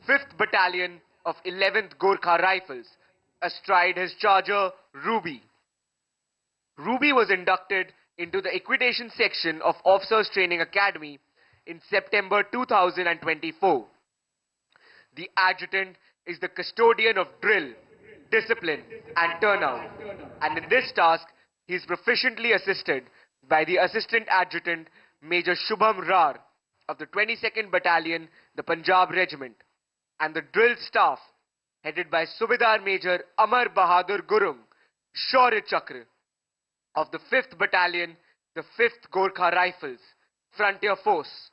5th Battalion of 11th Gorkha Rifles, astride his charger Ruby. Ruby was inducted into the equitation section of Officers Training Academy in September 2024. The adjutant is the custodian of drill, discipline and turnout, and in this task he is proficiently assisted by the Assistant Adjutant Major Shubham Rar of the 22nd Battalion, the Punjab Regiment, and the drill staff headed by Subedar Major Amar Bahadur Gurung, Shaurya Chakra of the 5th Battalion, the 5th Gorkha Rifles, Frontier Force.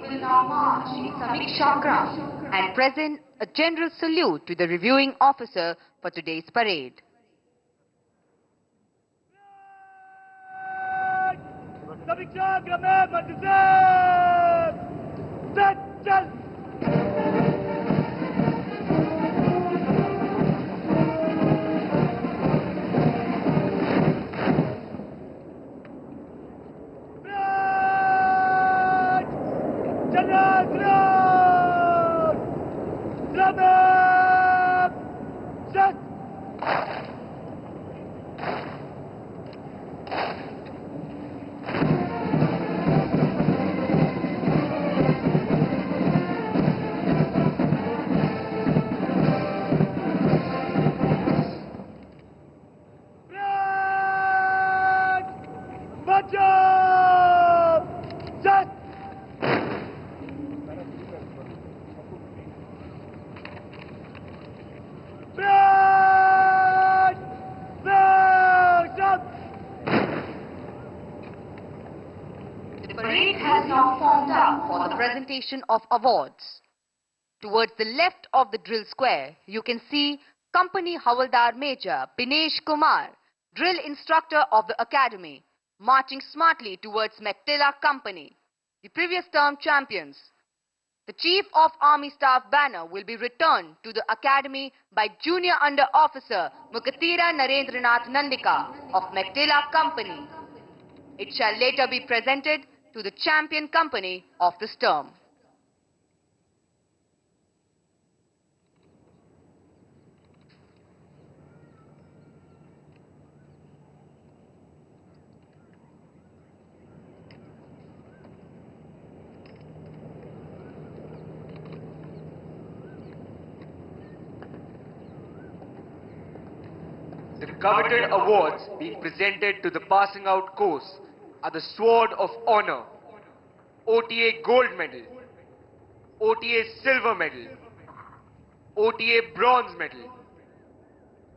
Will now march in Samiksha Kram and present a general salute to the reviewing officer for today's parade. Samiksha Kram, The parade has now formed up for the presentation of awards. Towards the left of the drill square, you can see Company Havaldar Major Binesh Kumar, drill instructor of the Academy, marching smartly towards Mettila Company, the previous term champions. The Chief of Army Staff banner will be returned to the Academy by Junior Under Officer Mukatira Narendranath Nandika of Mettila Company. It shall later be presented to the champion company of this term. The coveted awards being presented to the passing out course are the Sword of Honor, OTA Gold Medal, OTA Silver Medal, OTA Bronze Medal,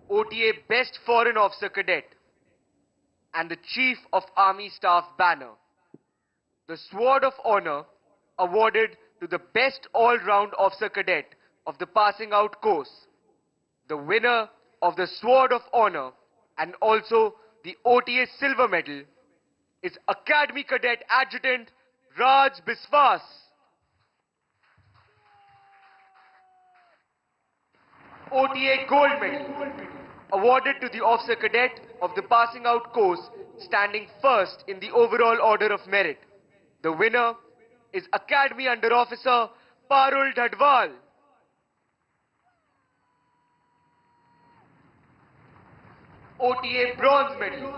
OTA Best Foreign Officer Cadet, and the Chief of Army Staff banner. The Sword of Honor awarded to the Best All-Round Officer Cadet of the passing out course. The winner of the Sword of Honor and also the OTA Silver Medal is Academy Cadet Adjutant Raj Biswas. OTA Gold Medal awarded to the Officer Cadet of the passing out course standing first in the overall order of merit. The winner is Academy Under Officer Parul Dhadwal. OTA Bronze Medal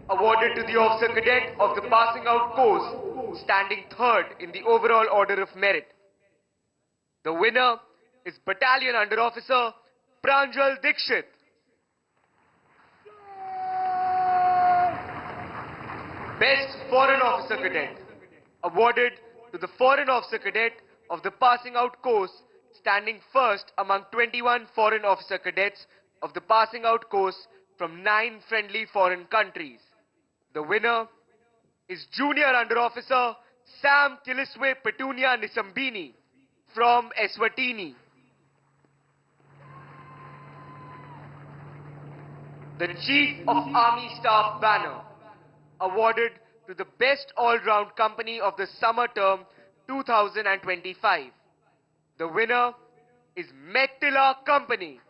awarded to the Officer Cadet of the passing out course standing third in the overall order of merit. The winner is Battalion Under Officer Pranjal Dikshit. Best Foreign Officer Cadet awarded to the Foreign Officer Cadet of the passing out course standing first among 21 Foreign Officer Cadets of the passing out course from 9 friendly foreign countries. The winner is Junior Under Officer Sam Kiliswe Petunia Nisambini from Eswatini. The Chief of Army Staff banner awarded to the Best All-Round Company of the Summer Term 2025. The winner is Mettila Company.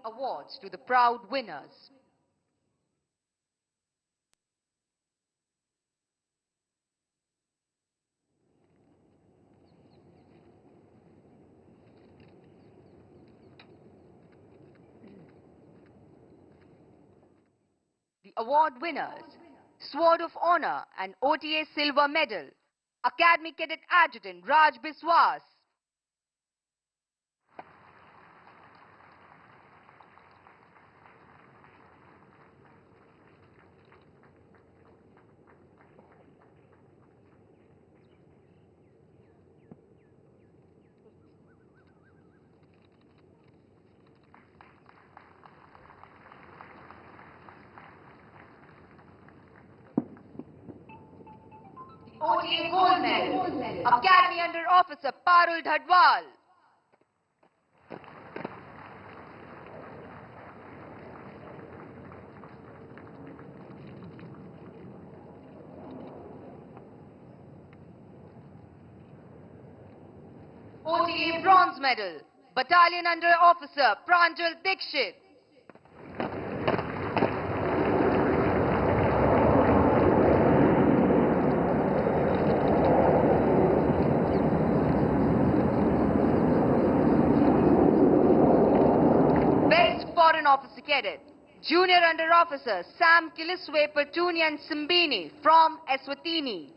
awards to the proud winners. The award winners: Sword of Honor and OTA Silver Medal, Academy Cadet Adjutant Raj Biswas. OTA Gold Medal, Academy Under Officer Parul Dhadwal. OTA Bronze Medal, Battalion Under Officer Pranjal Dikshit. Foreign Officer Cadet, Junior Under Officer Sam Kiliswe Pertunian Simbini from Eswatini.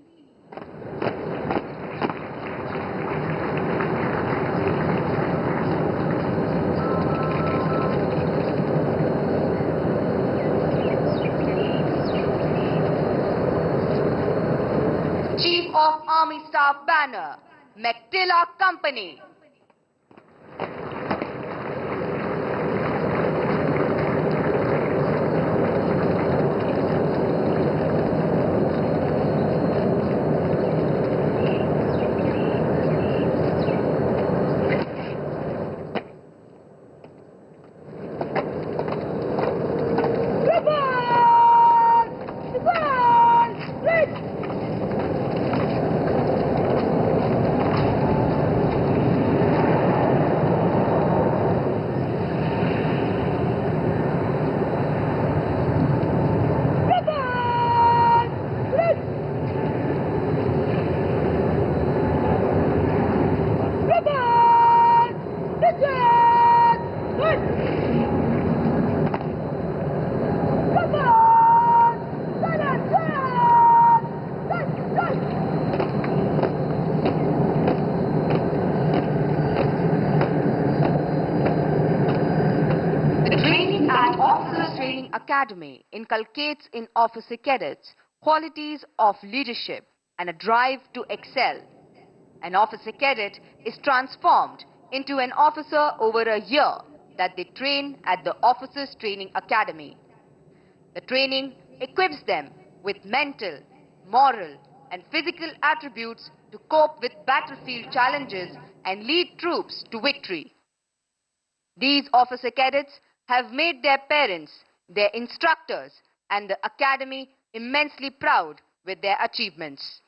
Chief of Army Staff Banner, Mactilla Company. Academy inculcates in officer cadets qualities of leadership and a drive to excel. An officer cadet is transformed into an officer over a year that they train at the Officers Training Academy. The training equips them with mental, moral, and physical attributes to cope with battlefield challenges and lead troops to victory. These officer cadets have made their parents, their instructors, and the academy immensely proud with their achievements.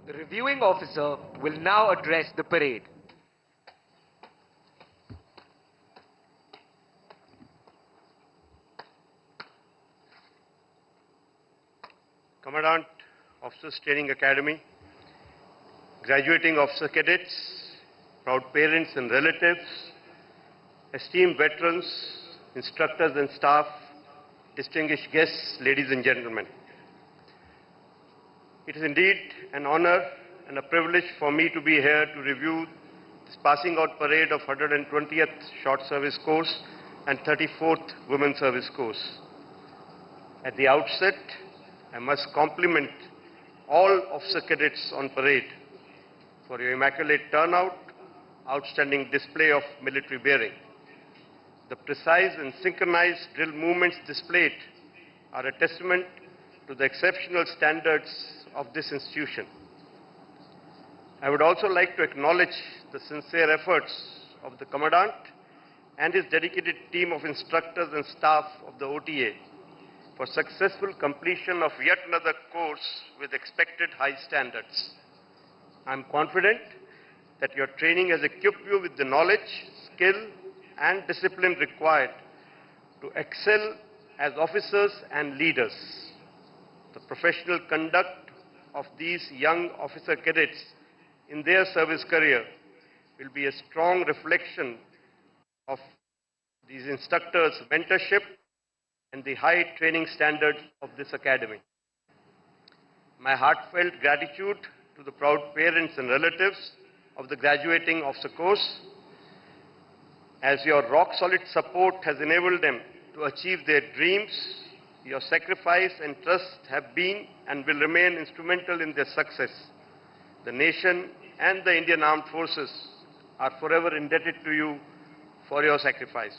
The reviewing officer will now address the parade. Commandant, Officers Training Academy, graduating officer cadets, proud parents and relatives, esteemed veterans, instructors and staff, distinguished guests, ladies and gentlemen. It is indeed an honor and a privilege for me to be here to review this passing out parade of 120th Short Service Course and 34th Women's Service Course. At the outset, I must compliment all officer cadets on parade for your immaculate turnout, outstanding display of military bearing. The precise and synchronized drill movements displayed are a testament to the exceptional standards of this institution. I would also like to acknowledge the sincere efforts of the Commandant and his dedicated team of instructors and staff of the OTA for successful completion of yet another course with expected high standards. I am confident that your training has equipped you with the knowledge, skill, and discipline required to excel as officers and leaders. The professional conduct of these young officer cadets in their service career will be a strong reflection of these instructors' mentorship and the high training standards of this academy. My heartfelt gratitude to the proud parents and relatives of the graduating officer course, as your rock-solid support has enabled them to achieve their dreams. Your sacrifice and trust have been and will remain instrumental in their success. The nation and the Indian Armed Forces are forever indebted to you for your sacrifice.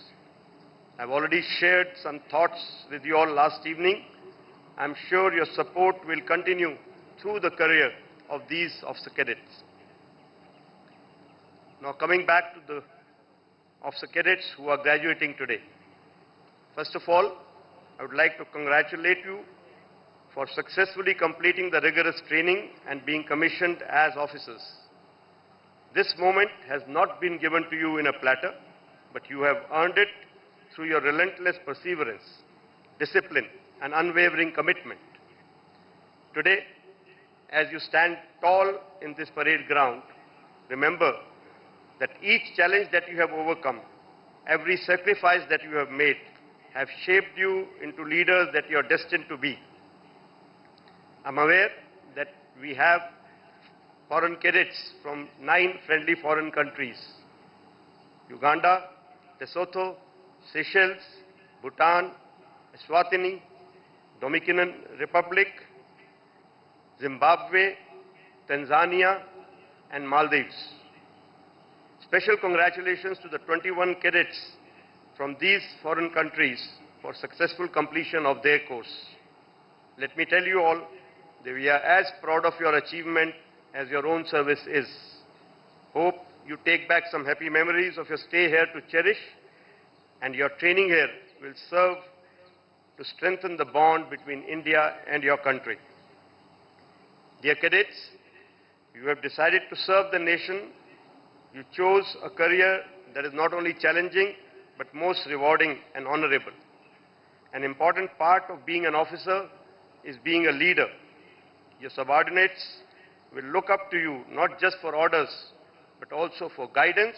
I've already shared some thoughts with you all last evening. I'm sure your support will continue through the career of these officer cadets. Now coming back to the officer cadets who are graduating today. First of all, I would like to congratulate you for successfully completing the rigorous training and being commissioned as officers. This moment has not been given to you in a platter, but you have earned it through your relentless perseverance, discipline, and unwavering commitment. Today, as you stand tall in this parade ground, remember that each challenge that you have overcome, every sacrifice that you have made, have shaped you into leaders that you are destined to be. I'm aware that we have foreign cadets from 9 friendly foreign countries: Uganda, Lesotho, Seychelles, Bhutan, Eswatini, Dominican Republic, Zimbabwe, Tanzania, and Maldives. Special congratulations to the 21 cadets from these foreign countries for successful completion of their course. Let me tell you all that we are as proud of your achievement as your own service is. Hope you take back some happy memories of your stay here to cherish, and your training here will serve to strengthen the bond between India and your country. Dear cadets, you have decided to serve the nation. You chose a career that is not only challenging, but most rewarding and honorable. An important part of being an officer is being a leader. Your subordinates will look up to you not just for orders, but also for guidance,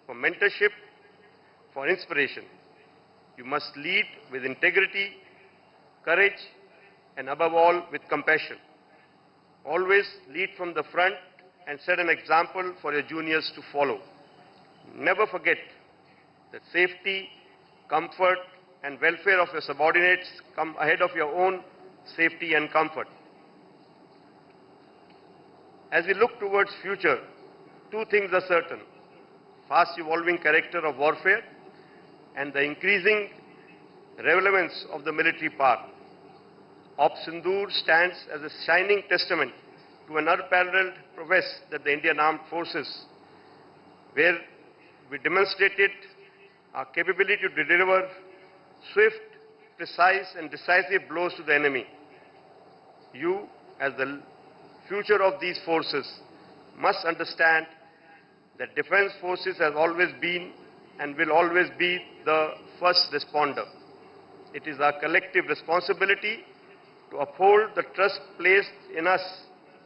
for mentorship, for inspiration. You must lead with integrity, courage, and above all, with compassion. Always lead from the front and set an example for your juniors to follow. Never forget that safety, comfort, and welfare of your subordinates come ahead of your own safety and comfort. As we look towards future, two things are certain: fast evolving character of warfare and the increasing relevance of the military power. Op Sindoor stands as a shining testament to an unparalleled prowess that the Indian Armed Forces, where we demonstrated our capability to deliver swift, precise, and decisive blows to the enemy. You, as the future of these forces, must understand that Defence Forces has always been and will always be the first responder. It is our collective responsibility to uphold the trust placed in us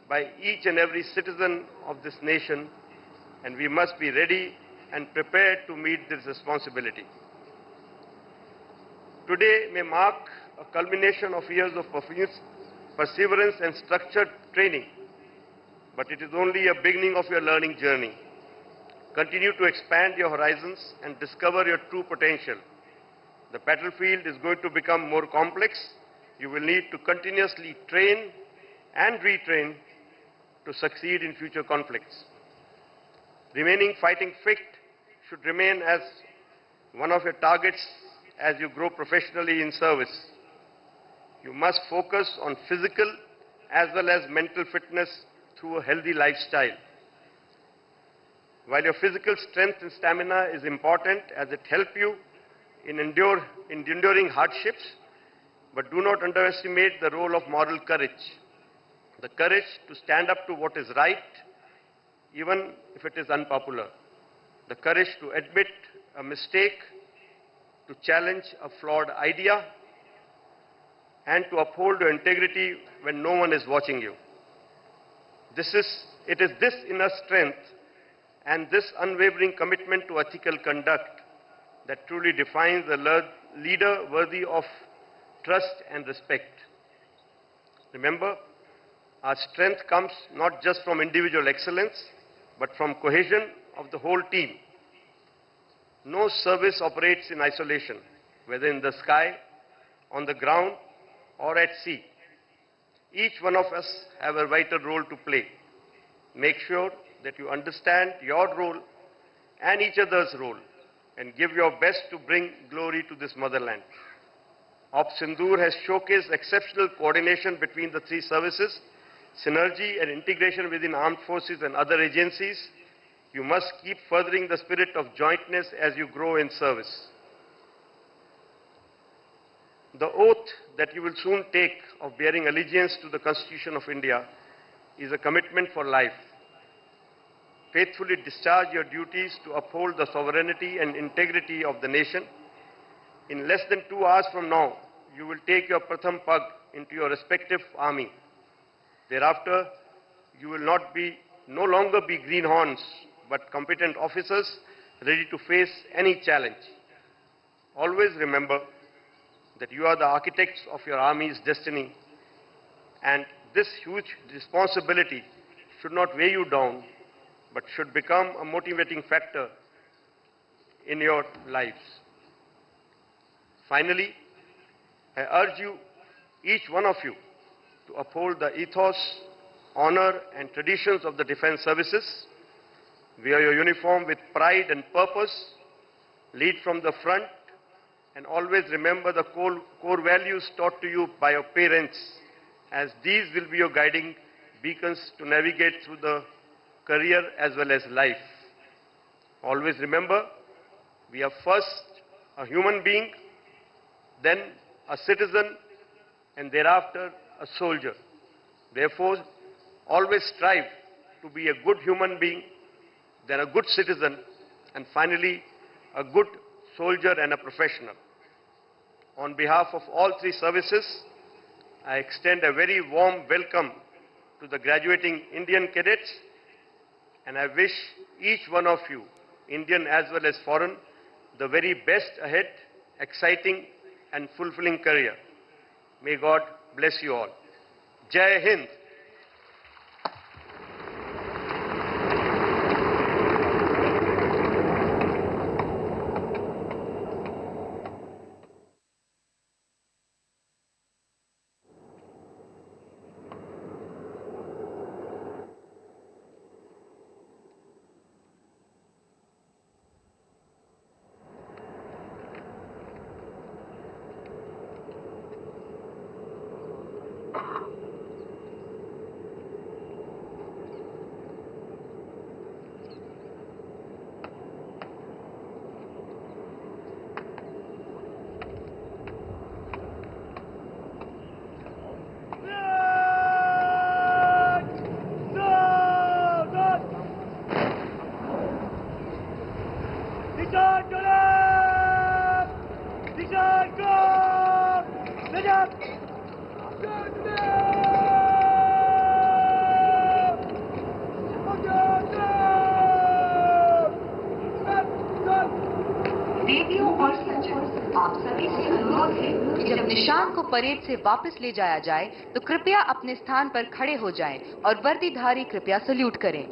by each and every citizen of this nation, and we must be ready and prepared to meet this responsibility. Today may mark a culmination of years of perseverance and structured training, but it is only a beginning of your learning journey. Continue to expand your horizons and discover your true potential. The battlefield is going to become more complex. You will need to continuously train and retrain to succeed in future conflicts. Remaining fighting fit should remain as one of your targets as you grow professionally in service. You must focus on physical as well as mental fitness through a healthy lifestyle. While your physical strength and stamina is important as it helps you in enduring hardships, but do not underestimate the role of moral courage. The courage to stand up to what is right, even if it is unpopular. The courage to admit a mistake, to challenge a flawed idea, and to uphold your integrity when no one is watching you. It is this inner strength and this unwavering commitment to ethical conduct that truly defines a leader worthy of trust and respect. Remember, our strength comes not just from individual excellence, but from cohesion of the whole team. No service operates in isolation, whether in the sky, on the ground, or at sea. Each one of us have a vital role to play. Make sure that you understand your role and each other's role and give your best to bring glory to this motherland. Op Sindoor has showcased exceptional coordination between the three services, synergy and integration within armed forces and other agencies. You must keep furthering the spirit of jointness as you grow in service. The oath that you will soon take of bearing allegiance to the Constitution of India is a commitment for life. Faithfully discharge your duties to uphold the sovereignty and integrity of the nation. In less than 2 hours from now, you will take your Pratham Pag into your respective army. Thereafter, you will no longer be greenhorns, but competent officers ready to face any challenge. Always remember that you are the architects of your army's destiny, and this huge responsibility should not weigh you down, but should become a motivating factor in your lives. Finally, I urge you, each one of you, to uphold the ethos, honor and traditions of the defense services. Wear your uniform with pride and purpose, lead from the front, and always remember the core values taught to you by your parents, as these will be your guiding beacons to navigate through the career as well as life. Always remember, we are first a human being, then a citizen, and thereafter a soldier. Therefore, always strive to be a good human being, then a good citizen, and finally a good soldier and a professional. On behalf of all three services, I extend a very warm welcome to the graduating Indian cadets, and I wish each one of you, Indian as well as foreign, the very best ahead, exciting and fulfilling career. May God bless you all. Jai Hind. देवियों और सज्जन, आप सभी से अनुरोध है कि जब निशान को परेड से वापस ले जाया जाए तो कृपया अपने स्थान पर खड़े हो जाएं और वर्दीधारी कृपया सल्यूट करें।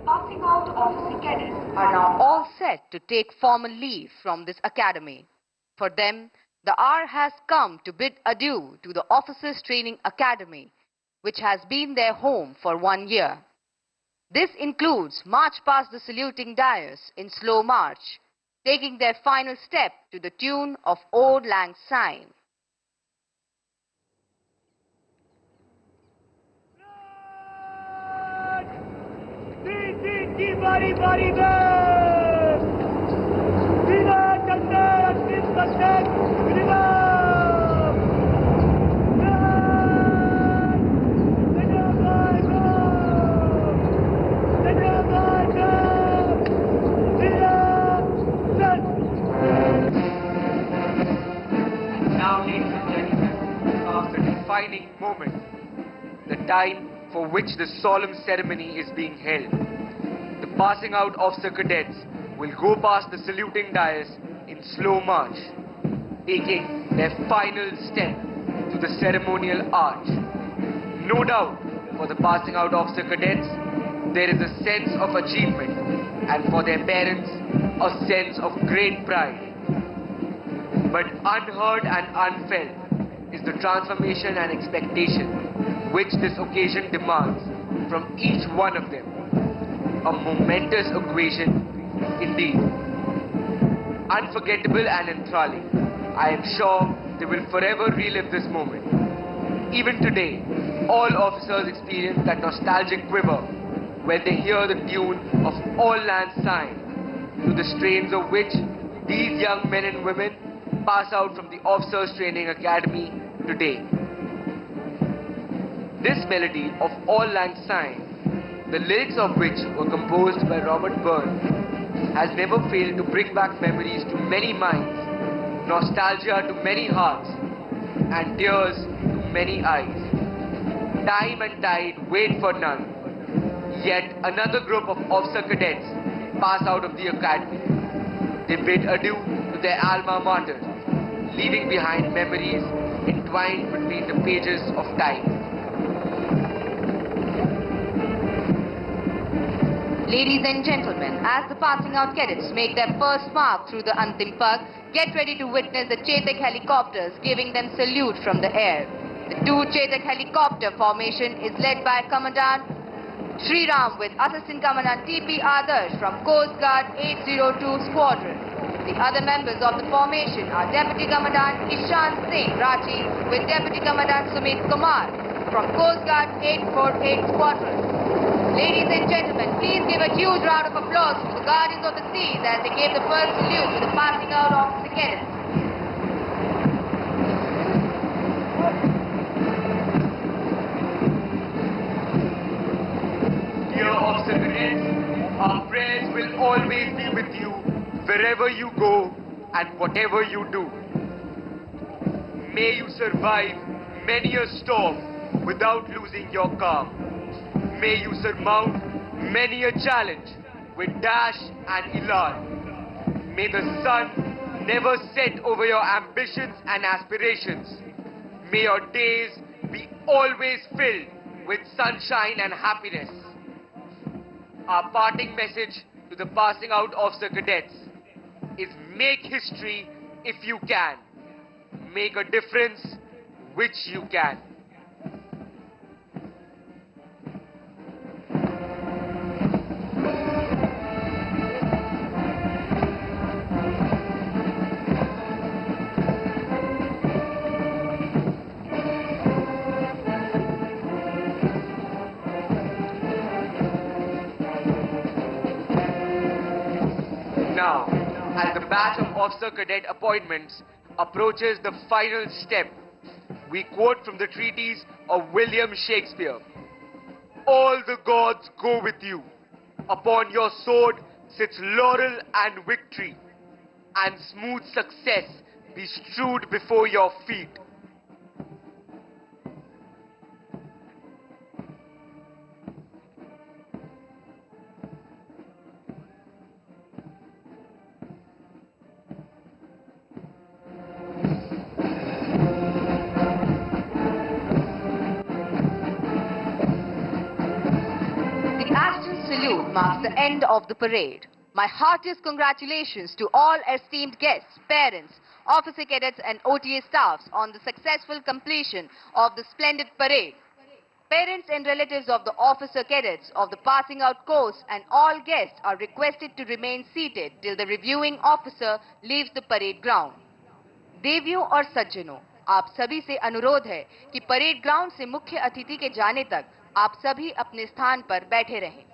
Passing out officer cadets are now all set to take formal leave from this academy. For them, the hour has come to bid adieu to the Officers Training Academy, which has been their home for 1 year. This includes march past the saluting dais in slow march, taking their final step to the tune of Auld Lang Syne. Bari bari der! Vida cantar antes cantar! Viva! Now, ladies and gentlemen, comes the defining moment, the time for which the solemn ceremony is being held. The passing out officer cadets will go past the saluting dais in slow march, taking their final step to the ceremonial arch. No doubt, for the passing out officer cadets, there is a sense of achievement, and for their parents, a sense of great pride. But unheard and unfelt is the transformation and expectation which this occasion demands from each one of them. A momentous occasion indeed. Unforgettable and enthralling. I am sure they will forever relive this moment. Even today, all officers experience that nostalgic quiver when they hear the tune of Auld Lang Syne, to the strains of which these young men and women pass out from the Officers Training Academy today. This melody of Auld Lang Syne, the lyrics of which were composed by Robert Burns, has never failed to bring back memories to many minds, nostalgia to many hearts, and tears to many eyes. Time and tide wait for none. Yet another group of officer cadets pass out of the academy. They bid adieu to their alma mater, leaving behind memories entwined between the pages of time. Ladies and gentlemen, as the passing out cadets make their first mark through the Anthem Park, get ready to witness the Chetak helicopters giving them salute from the air. The two Chetak helicopter formation is led by Commandant Sri Ram with Assistant Commandant T.P. Adarsh from Coast Guard 802 Squadron. The other members of the formation are Deputy Commandant Ishan Singh Rachi with Deputy Commandant Sumit Kumar from Coast Guard 848 Squadron. Ladies and gentlemen, please give a huge round of applause to the Guardians of the Seas as they gave the first salute to the passing out of the cadets. Dear officer cadets, our prayers will always be with you wherever you go and whatever you do. May you survive many a storm without losing your calm. May you surmount many a challenge with dash and elan. May the sun never set over your ambitions and aspirations. May your days be always filled with sunshine and happiness. Our parting message to the passing out officer cadets is make history if you can. Make a difference which you can. Now, as the batch of officer cadet appointments approaches the final step, we quote from the treatise of William Shakespeare. all the gods go with you. Upon your sword sits laurel and victory, and smooth success be strewed before your feet. The Ashton salute marks the end of the parade. My heartiest congratulations to all esteemed guests, parents, officer cadets and OTA staffs on the successful completion of the splendid parade. Parents and relatives of the officer cadets of the passing out course and all guests are requested to remain seated till the reviewing officer leaves the parade ground. देवियों और सज्जनों, आप सभी से अनुरोध है कि parade ground से मुख्य अतिथि के जाने तक आप सभी अपने स्थान पर बैठे रहें।